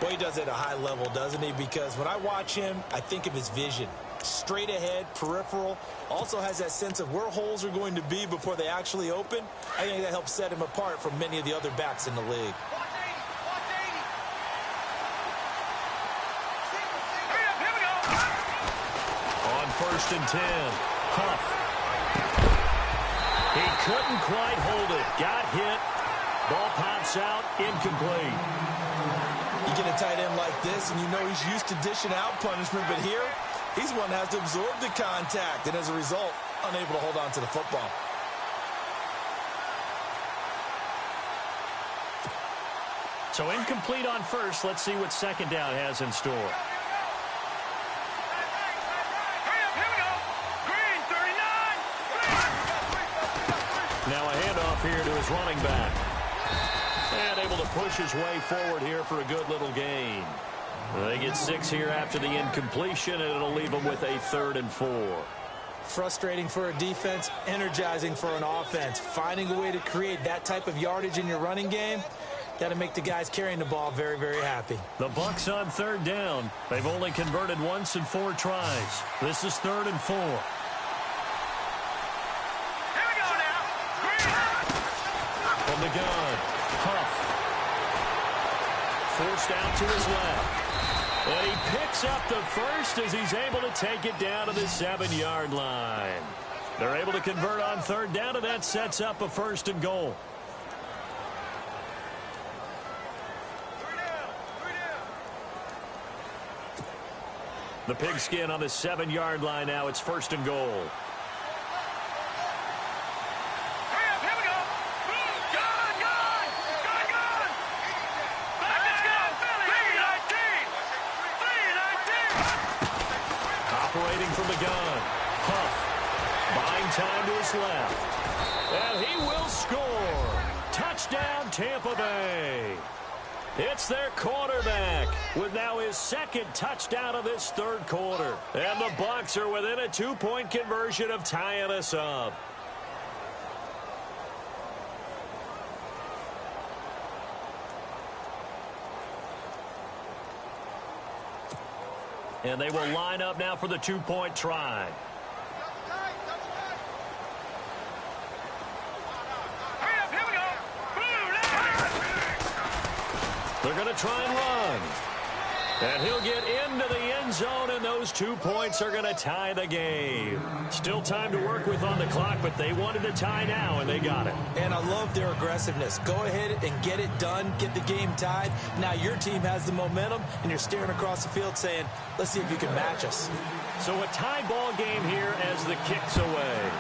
[SPEAKER 3] Well, he does it at a high level, doesn't he? Because when I watch him, I think of his vision. Straight ahead, peripheral. Also has that sense of where holes are going to be before they actually open. I think that helps set him apart from many of the other backs in the league.
[SPEAKER 2] On 1st and 10, Huff. He couldn't quite hold it. Got hit. Ball pops out, incomplete.
[SPEAKER 3] You get a tight end like this, and you know he's used to dishing out punishment, but here, he's one that has to absorb the contact, and as a result, unable to hold on to the football.
[SPEAKER 2] So incomplete on 1st. Let's see what 2nd down has in store. Now a handoff here to his running back. And able to push his way forward here for a good little gain. They get 6 here after the incompletion, and it'll leave them with a 3rd and 4.
[SPEAKER 3] Frustrating for a defense, energizing for an offense. Finding a way to create that type of yardage in your running game, got to make the guys carrying the ball very, very happy.
[SPEAKER 2] The Bucs on 3rd down. They've only converted once in 4 tries. This is 3rd and 4. From the gun, Huff. Forced out to his left. And he picks up the 1st as he's able to take it down to the 7-yard line. They're able to convert on 3rd down, and that sets up a 1st and goal. The pigskin on the 7-yard line now. It's 1st and goal. Operating from the gun. Huff. Buying time to his left. And he will score. Touchdown, Tampa Bay. It's their quarterback with now his 2nd touchdown of this 3rd quarter. And the Bucs are within a 2-point conversion of tying us up. And they will line up now for the 2-point try. They're going to try and run. And he'll get into the end zone, and those 2 points are going to tie the game. Still time to work with on the clock, but they wanted to tie now, and they got it.
[SPEAKER 3] And I love their aggressiveness. Go ahead and get it done, get the game tied. Now your team has the momentum, and you're staring across the field saying, let's see if you can match us.
[SPEAKER 2] So a tie ball game here as the kick's away.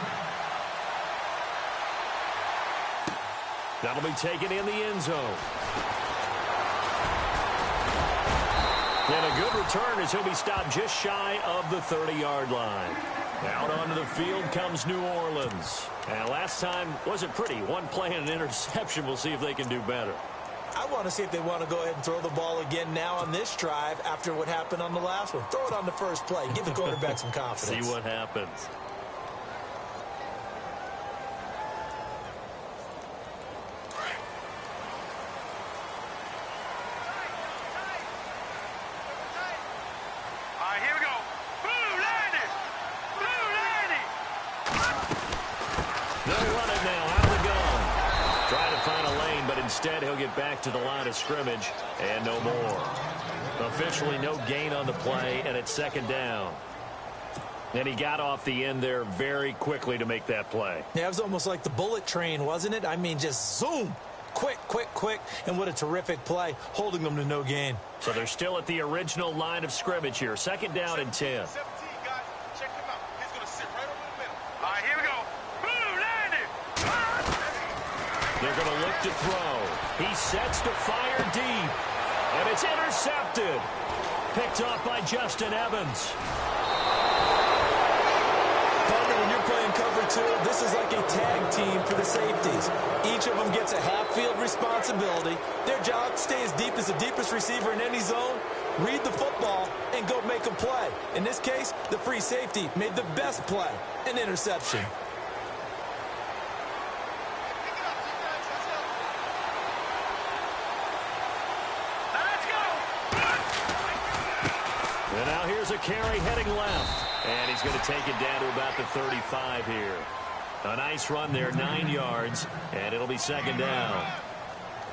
[SPEAKER 2] That'll be taken in the end zone. And a good return as he'll be stopped just shy of the 30-yard line. Out onto the field comes New Orleans. And last time wasn't pretty. One play and an interception. We'll see if they can do better.
[SPEAKER 3] I want to see if they want to go ahead and throw the ball again now on this drive after what happened on the last one. Throw it on the first play. Give the quarterback some confidence.
[SPEAKER 2] See what happens.
[SPEAKER 4] Here we go. Blue landing. Blue landing.
[SPEAKER 2] They'll run it now out of the gun. Trying to find a lane, but instead he'll get back to the line of scrimmage and no more. Officially no gain on the play, and it's second down. And he got off the end there very quickly to make that play.
[SPEAKER 3] Yeah, it was almost like the bullet train, wasn't it? I mean, just zoom. Quick, quick, quick. And what a terrific play, holding them to no gain.
[SPEAKER 2] So they're still at the original line of scrimmage here. Second down and 10.
[SPEAKER 4] 17, guys. Check him out. He's going to sit right over the middle. Here we go. Blue landing.
[SPEAKER 2] They're going to look to throw. He sets to fire deep. And it's intercepted. Picked off by Justin Evans.
[SPEAKER 3] Partner, when you're playing cover two, this is like a tag team for the safeties. Each of them gets a half-field responsibility. Their job, stay as deep as the deepest receiver in any zone, read the football, and go make a play. In this case, the free safety made the best play, an interception.
[SPEAKER 2] And now here's a carry heading left. And he's going to take it down to about the 35 here. A nice run there, 9 yards, and it'll be second down.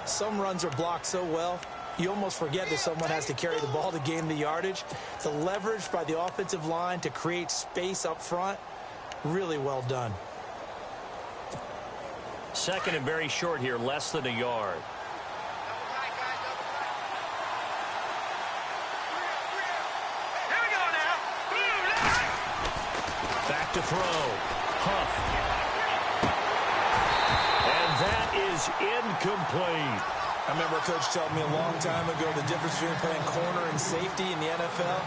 [SPEAKER 3] Some runs are blocked so well, you almost forget that someone has to carry the ball to gain the yardage. The leverage by the offensive line to create space up front, really well done.
[SPEAKER 2] Second and very short here, less than a yard. Back to throw. Huff. And that is incomplete.
[SPEAKER 3] I remember a coach told me a long time ago the difference between playing corner and safety in the NFL.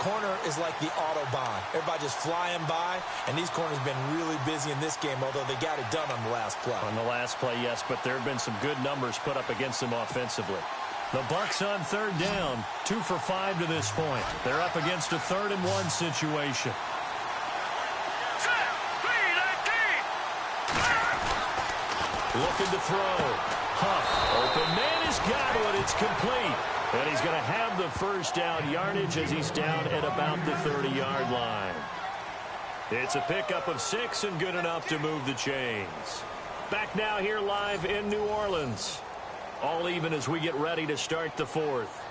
[SPEAKER 3] Corner is like the Autobahn. Everybody just flying by, and these corners have been really busy in this game, although they got it done on the last play.
[SPEAKER 2] On the last play, yes, but there have been some good numbers put up against them offensively. The Bucs on third down, 2 for 5 to this point. They're up against a 3rd and 1 situation. Looking to throw. Huff. Open man has got it. It's complete. And he's going to have the first down yardage as he's down at about the 30-yard line. It's a pickup of 6 and good enough to move the chains. Back now here live in New Orleans. All even as we get ready to start the 4th.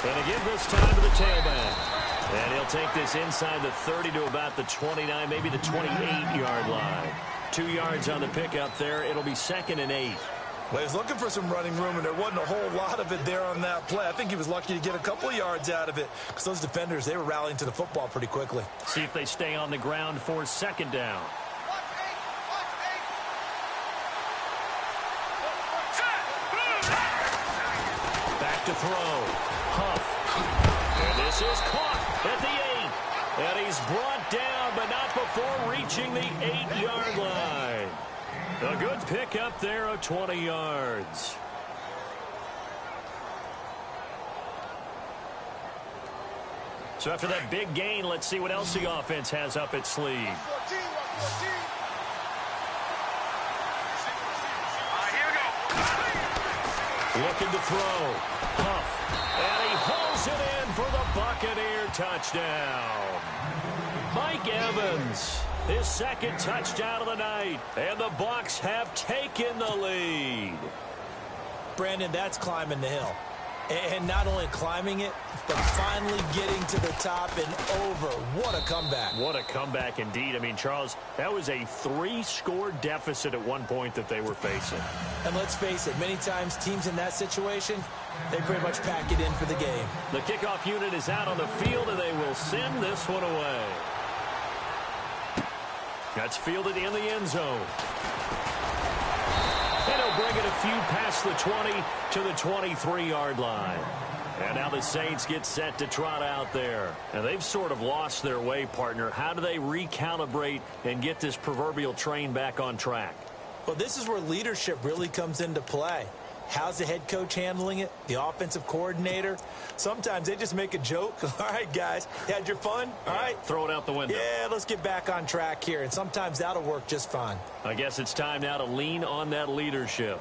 [SPEAKER 2] And again this time to the tailback. And he'll take this inside the 30 to about the 29, maybe the 28-yard line. 2 yards on the pickup there. It'll be 2nd and 8.
[SPEAKER 3] Well, he was looking for some running room, and there wasn't a whole lot of it there on that play. I think he was lucky to get a couple of yards out of it because those defenders, they were rallying to the football pretty quickly.
[SPEAKER 2] See if they stay on the ground for 2nd down. Back to throw. Huff. And this is caught at the 8. And he's brought down, but not before reaching the 8-yard line. A good pickup there of 20 yards. So after that big gain, let's see what else the offense has up its sleeve. Looking to throw. Huff. And he hauls it in for the Buccaneer touchdown. Mike Evans, his 2nd touchdown of the night. And the Bucs have taken the lead.
[SPEAKER 3] Brandon, that's climbing the hill. And not only climbing it, but finally getting to the top and over. What a comeback.
[SPEAKER 2] What a comeback indeed. I mean, Charles, that was a 3-score deficit at one point that they were facing.
[SPEAKER 3] And let's face it, many times teams in that situation, they pretty much pack it in for the game.
[SPEAKER 2] The kickoff unit is out on the field, and they will send this one away. That's fielded in the end zone. And he'll bring it a few past the 20 to the 23-yard line. And now the Saints get set to trot out there. And they've sort of lost their way, partner. How do they recalibrate and get this proverbial train back on track?
[SPEAKER 3] Well, this is where leadership really comes into play. How's the head coach handling it? The offensive coordinator? Sometimes they just make a joke. All right, guys, you had your fun? All right.
[SPEAKER 2] Throw it out the window.
[SPEAKER 3] Yeah, let's get back on track here. And sometimes that'll work just fine.
[SPEAKER 2] I guess it's time now to lean on that leadership.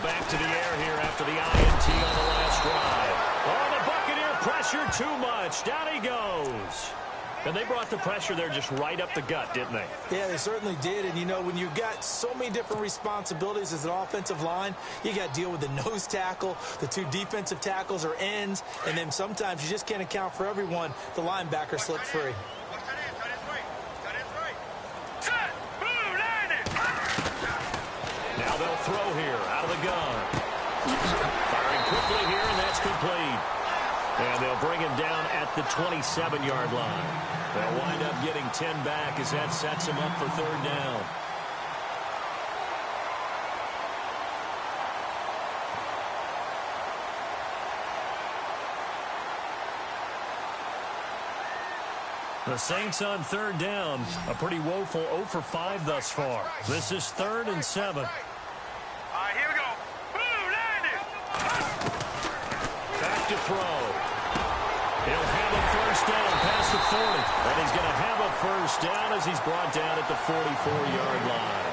[SPEAKER 2] Back to the air here after the INT on the last drive. Oh, the Buccaneer pressure too much. Down he goes. And they brought the pressure there just right up the gut, didn't they?
[SPEAKER 3] Yeah, they certainly did. And, you know, when you've got so many different responsibilities as an offensive line, you got to deal with the nose tackle, the two defensive tackles or ends, and then sometimes you just can't account for everyone. The linebacker slipped free.
[SPEAKER 2] Now they'll throw here out of the gun. Firing quickly here, and that's complete. And they'll bring him down at the 27-yard line. They'll wind up getting 10 back as that sets him up for third down. The Saints on third down, a pretty woeful 0 for 5 thus far. This is 3rd and 7.
[SPEAKER 4] All right, here we go. Boom, landed.
[SPEAKER 2] Back to throw. He'll have a first down past the 40. And he's going to have a first down as he's brought down at the 44-yard line.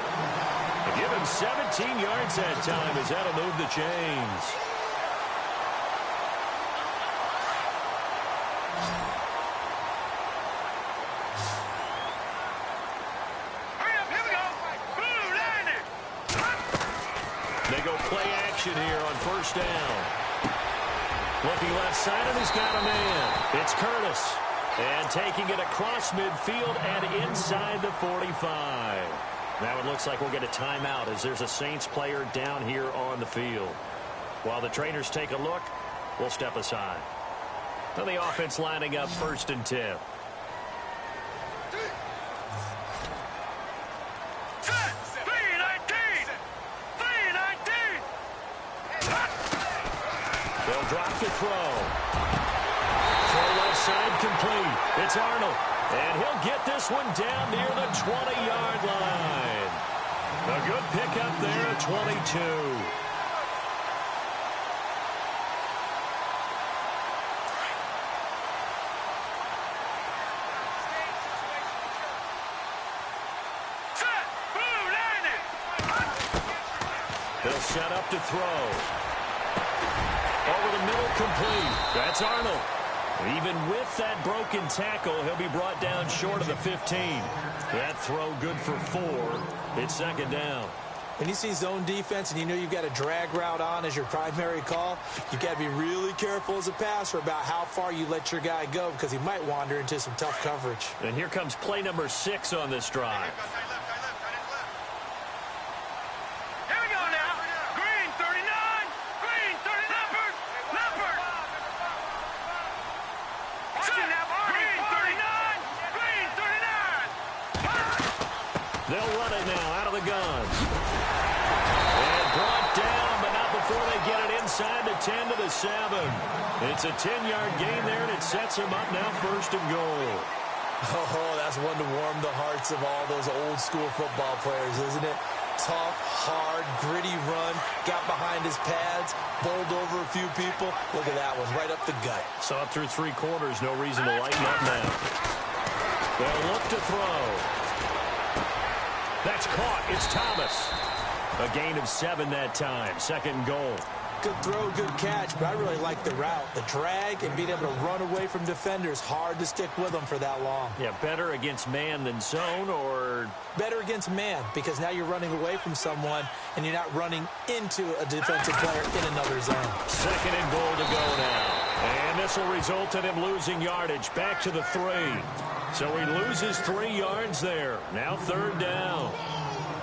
[SPEAKER 2] And give him 17 yards that time as that'll move the chains. They go play action here on first down. Looking left side, and he's got a man. It's Curtis. And taking it across midfield and inside the 45. Now it looks like we'll get a timeout as there's a Saints player down here on the field. While the trainers take a look, we'll step aside. Now the offense lining up 1st and 10. They'll drop the throw. Throw left side complete. It's Arnold. And he'll get this one down near the 20-yard line. A good pickup there at 22. They'll set up to throw. Over the middle, complete. That's Arnold. Even with that broken tackle, he'll be brought down short of the 15. That throw good for 4. It's 2nd down.
[SPEAKER 3] When you see zone defense and you know you've got a drag route on as your primary call, you've got to be really careful as a passer about how far you let your guy go because he might wander into some tough coverage.
[SPEAKER 2] And here comes play number 6 on this drive. They'll run it now out of the gun. And brought down, but not before they get it inside the 10 to the 7. It's a 10-yard gain there, and it sets them up now 1st and goal.
[SPEAKER 3] Oh, that's one to warm the hearts of all those old-school football players, isn't it? Tough, hard, gritty run, got behind his pads, bowled over a few people. Look at that one, right up the gut.
[SPEAKER 2] So up through 3 quarters, no reason to lighten up now. They'll look to throw. That's caught. It's Thomas. A gain of 7 that time. 2nd goal.
[SPEAKER 3] Good throw, good catch, but I really like the route. The drag and being able to run away from defenders. Hard to stick with them for that long.
[SPEAKER 2] Yeah, better against man than zone, or?
[SPEAKER 3] Better against man, because now you're running away from someone and you're not running into a defensive player in another zone.
[SPEAKER 2] 2nd and goal to go now. And this will result in him losing yardage. Back to the 3. So he loses 3 yards there. Now 3rd down.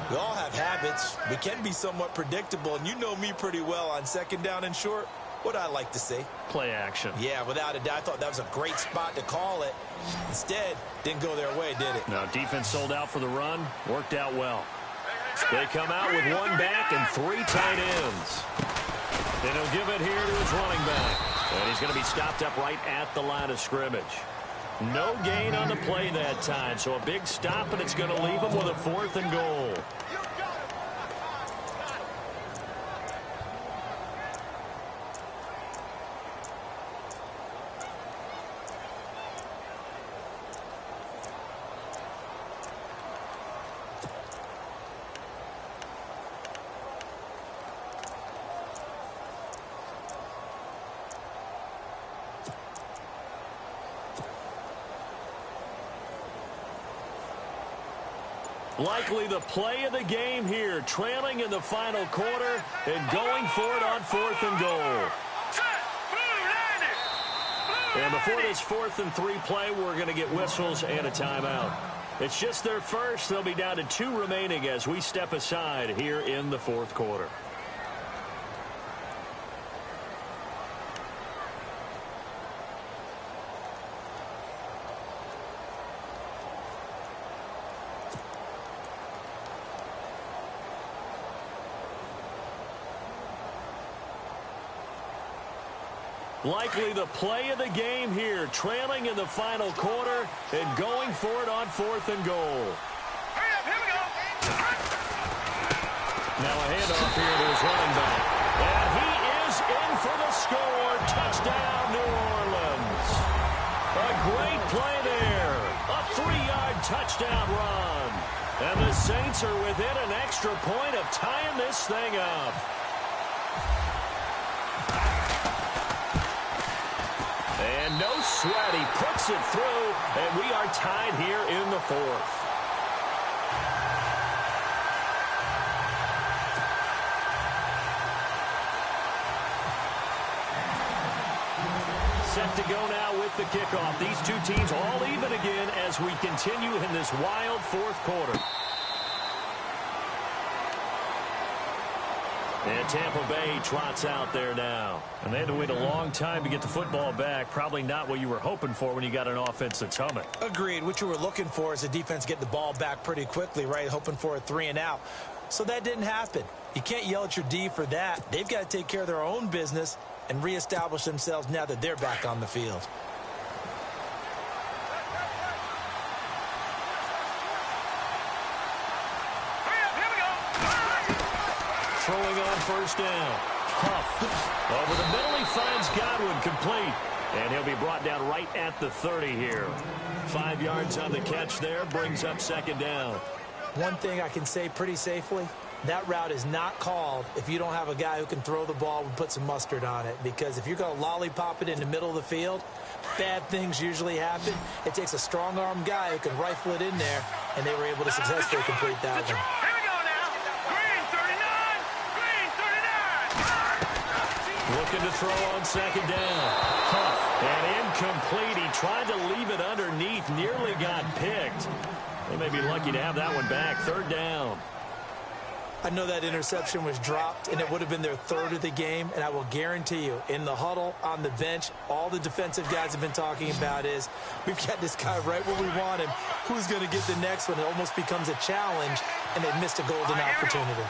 [SPEAKER 3] We all have habits. We can be somewhat predictable, and you know me pretty well on second down and short. What I like to say?
[SPEAKER 2] Play action.
[SPEAKER 3] Yeah, without a doubt. I thought that was a great spot to call it. Instead, didn't go their way, did it?
[SPEAKER 2] No, defense sold out for the run. Worked out well. They come out with one back and three tight ends. Then he'll give it here to his running back. And he's going to be stopped up right at the line of scrimmage. No gain on the play that time, so a big stop, and it's going to leave him with a 4th and goal. Likely the play of the game here, trailing in the final quarter and going for it on 4th and goal. And before this 4th and 3 play, we're going to get whistles and a timeout. It's just their first. They'll be down to 2 remaining as we step aside here in the 4th quarter. Likely the play of the game here, trailing in the final quarter and going for it on 4th and goal.
[SPEAKER 4] Hurry up, here we go.
[SPEAKER 2] Now a handoff here to his running back. And he is in for the score. Touchdown, New Orleans. A great play there. A 3-yard touchdown run. And the Saints are within an extra point of tying this thing up. And no sweat, he puts it through, and we are tied here in the 4th. Set to go now with the kickoff. These two teams all even again as we continue in this wild 4th quarter. And Tampa Bay trots out there now. And they had to wait a long time to get the football back. Probably not what you were hoping for when you got an offense that's humming.
[SPEAKER 3] Agreed. What you were looking for is the defense get the ball back pretty quickly, right? Hoping for a 3 and out. So that didn't happen. You can't yell at your D for that. They've got to take care of their own business and reestablish themselves now that they're back on the field.
[SPEAKER 2] Throwing on first down. Huff. Over the middle, he finds Godwin complete. And he'll be brought down right at the 30 here. 5 yards on the catch there, brings up 2nd down.
[SPEAKER 3] One thing I can say pretty safely, that route is not called if you don't have a guy who can throw the ball and put some mustard on it. Because if you're going to lollipop it in the middle of the field, bad things usually happen. It takes a strong-arm guy who can rifle it in there, and they were able to successfully complete that one.
[SPEAKER 2] Looking to throw on 2nd down. Huff. And incomplete. He tried to leave it underneath. Nearly got picked. They may be lucky to have that one back. 3rd down.
[SPEAKER 3] I know that interception was dropped, and it would have been their 3rd of the game. And I will guarantee you, in the huddle, on the bench, all the defensive guys have been talking about is, we've got this guy right where we want him. Who's going to get the next one? It almost becomes a challenge, and they've missed a golden opportunity.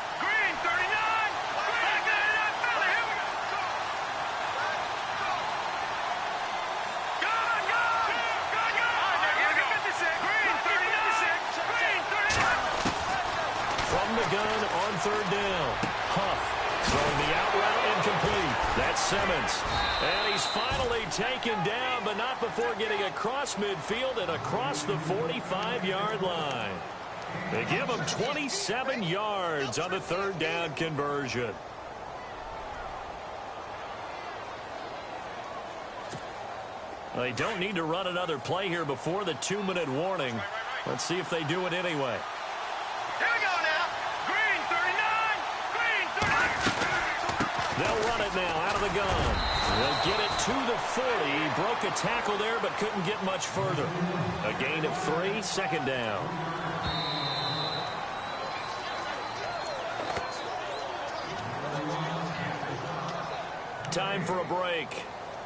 [SPEAKER 2] Gun on 3rd down. Huff throwing the out route incomplete. That's Simmons. And he's finally taken down, but not before getting across midfield and across the 45-yard line. They give him 27 yards on the 3rd down conversion. They don't need to run another play here before the 2-minute warning. Let's see if they do it anyway. They'll run it now out of the gun. They'll get it to the 40. He broke a tackle there but couldn't get much further. A gain of 3, 2nd down. time for a break.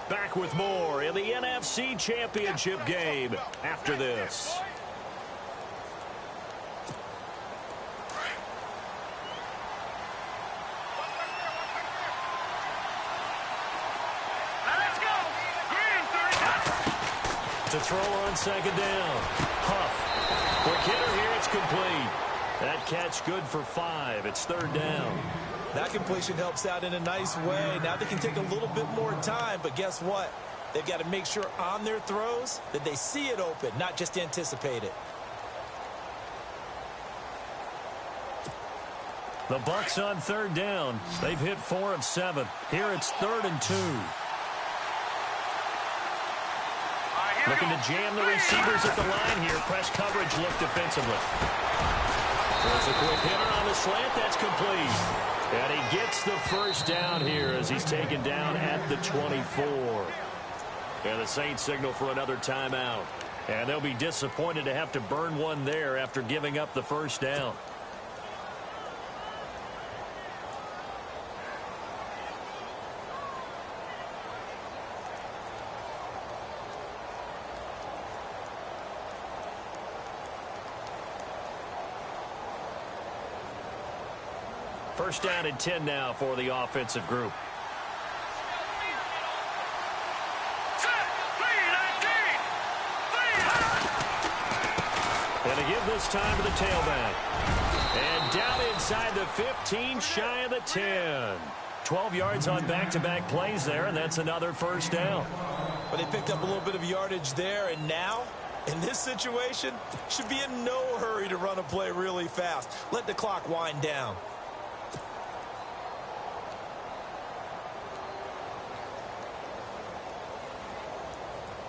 [SPEAKER 2] Back with more in the NFC Championship game after this. To throw on second down. Huff. Quick hitter here. It's complete. That catch good for 5. It's third down.
[SPEAKER 3] That completion helps out in a nice way. Now they can take a little bit more time, but guess what? They've got to make sure on their throws that they see it open, not just anticipate it.
[SPEAKER 2] The Bucs on third down. They've hit 4 of 7. Here it's 3rd and 2. Looking to jam the receivers at the line here. Press coverage look defensively. There's a quick hitter on the slant. That's complete. And he gets the first down here as he's taken down at the 24. And the Saints signal for another timeout. And they'll be disappointed to have to burn one there after giving up the first down. First down and 10 now for the offensive group. And to give this time to the tailback. And down inside the 15, shy of the 10. 12 yards on back-to-back plays there, and that's another first down.
[SPEAKER 3] But they picked up a little bit of yardage there, and now, in this situation, should be in no hurry to run a play really fast. Let the clock wind down.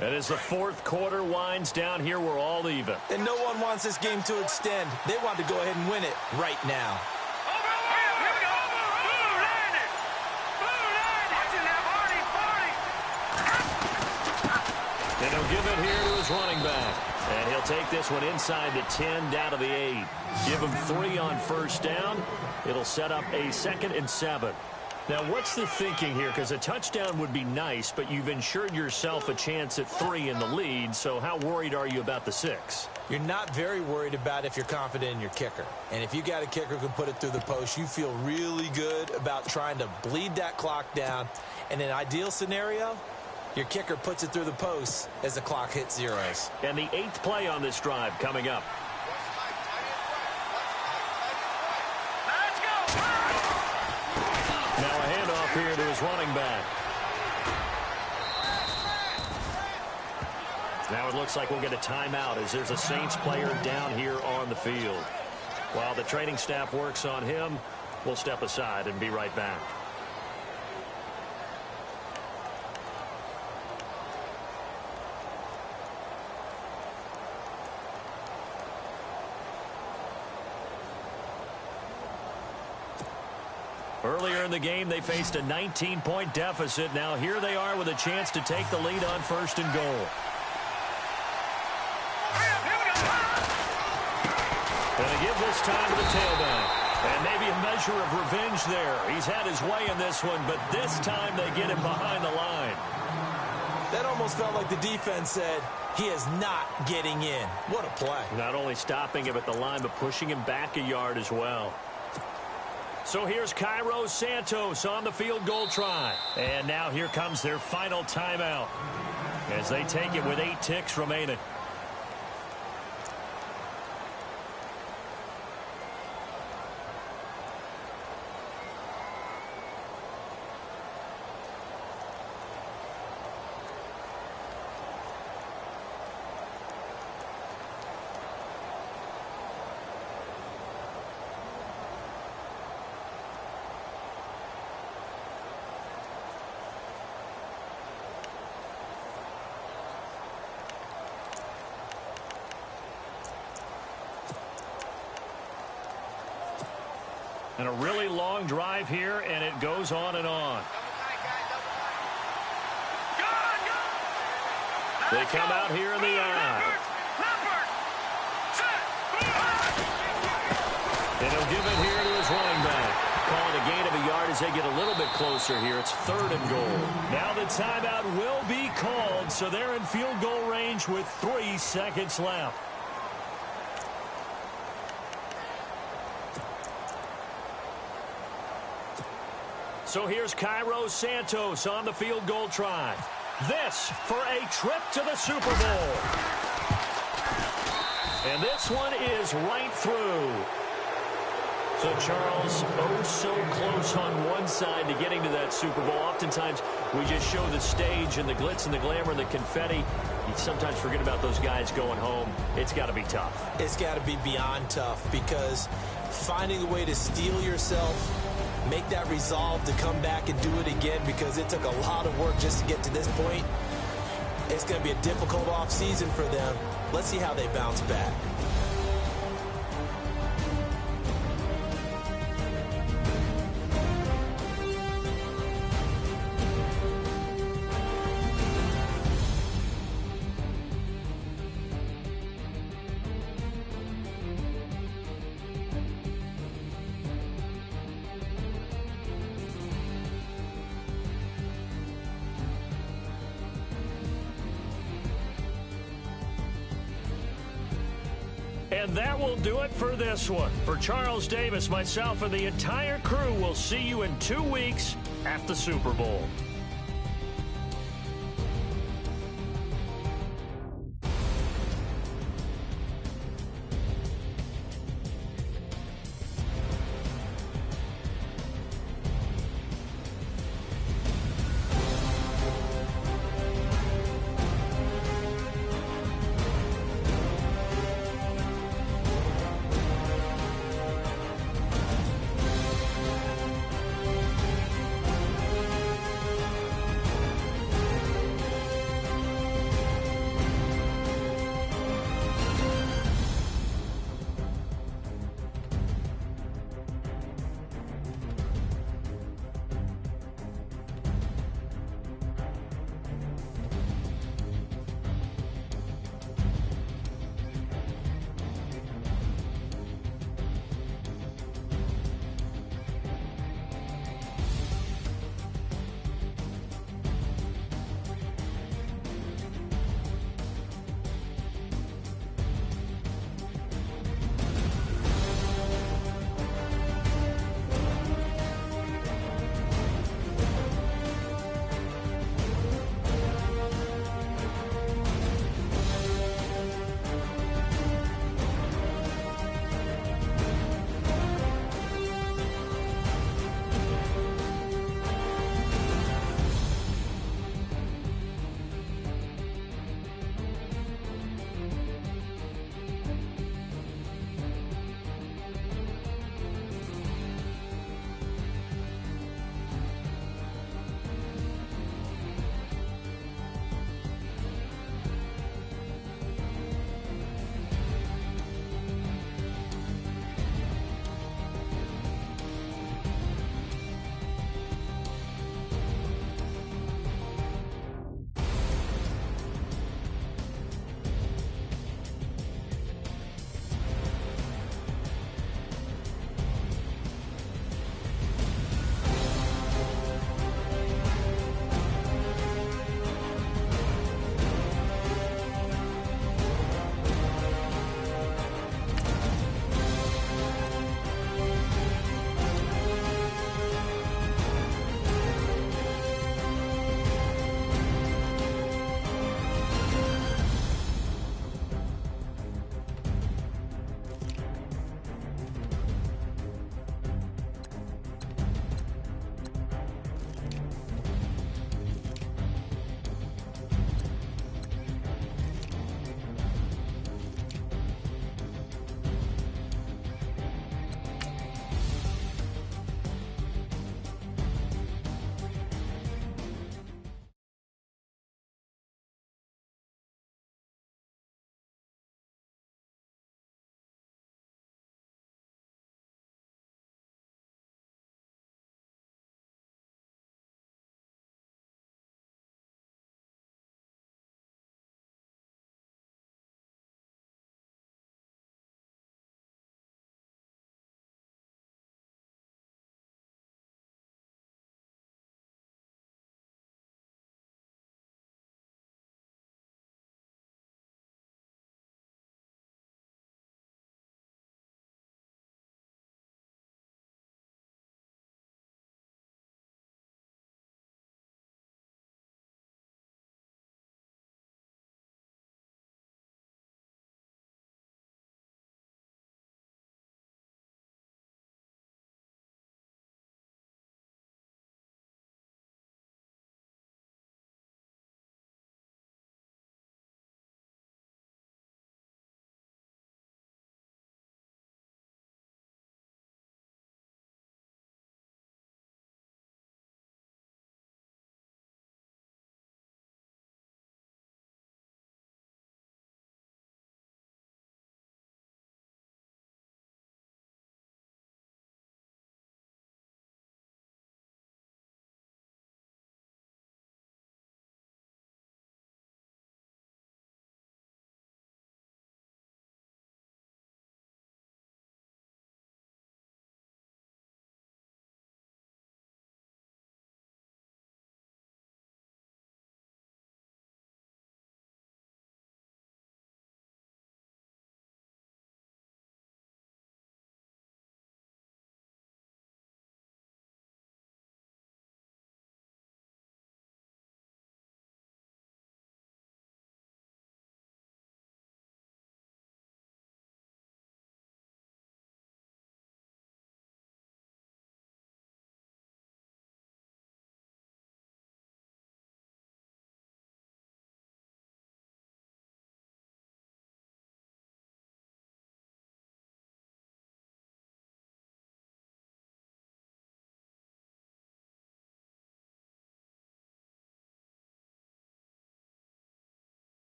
[SPEAKER 2] And as the fourth quarter winds down here, we're all even.
[SPEAKER 3] And no one wants this game to extend. They want to go ahead and win it right now.
[SPEAKER 2] And he'll give it here to his running back. And he'll take this one inside the 10, down to the 8. Give him 3 on first down. It'll set up a 2nd and 7. Now, what's the thinking here? Because a touchdown would be nice, but you've ensured yourself a chance at 3 in the lead, so how worried are you about the 6?
[SPEAKER 3] You're not very worried about if you're confident in your kicker. And if you got a kicker who can put it through the post, you feel really good about trying to bleed that clock down. In an ideal scenario, your kicker puts it through the post as the clock hits zeros.
[SPEAKER 2] And the 8th play on this drive coming up. Now a handoff here to his running back. Now it looks like we'll get a timeout as there's a Saints player down here on the field. While the training staff works on him, we'll step aside and be right back. Earlier in the game, they faced a 19-point deficit. Now here they are with a chance to take the lead on 1st and goal. And they give this time to the tailback. And maybe a measure of revenge there. He's had his way in this one, but this time they get him behind the line.
[SPEAKER 3] That almost felt like the defense said, he is not getting in. What a play.
[SPEAKER 2] Not only stopping him at the line, but pushing him back a yard as well. So here's Cairo Santos on the field goal try. And now here comes their final timeout as they take it with 8 ticks remaining. And a really long drive here, and it goes on and on. They come out here in the eye. And he'll give it here to his running back. Calling a gain of a yard as as they get a little bit closer here. It's 3rd and goal. Now the timeout will be called, so they're in field goal range with 3 seconds left. So here's Cairo Santos on the field goal try. This for a trip to the Super Bowl. And this one is right through. So Charles, oh so close on one side to getting to that Super Bowl. Oftentimes we just show the stage and the glitz and the glamour and the confetti. You sometimes forget about those guys going home. It's got to be tough.
[SPEAKER 3] It's got to be beyond tough, because finding a way to steel yourself, make that resolve to come back and do it again, because it took a lot of work just to get to this point. It's going to be a difficult offseason for them. Let's see how they bounce back.
[SPEAKER 2] And that will do it for this one. For Charles Davis, myself, and the entire crew, we'll see you in 2 weeks at the Super Bowl.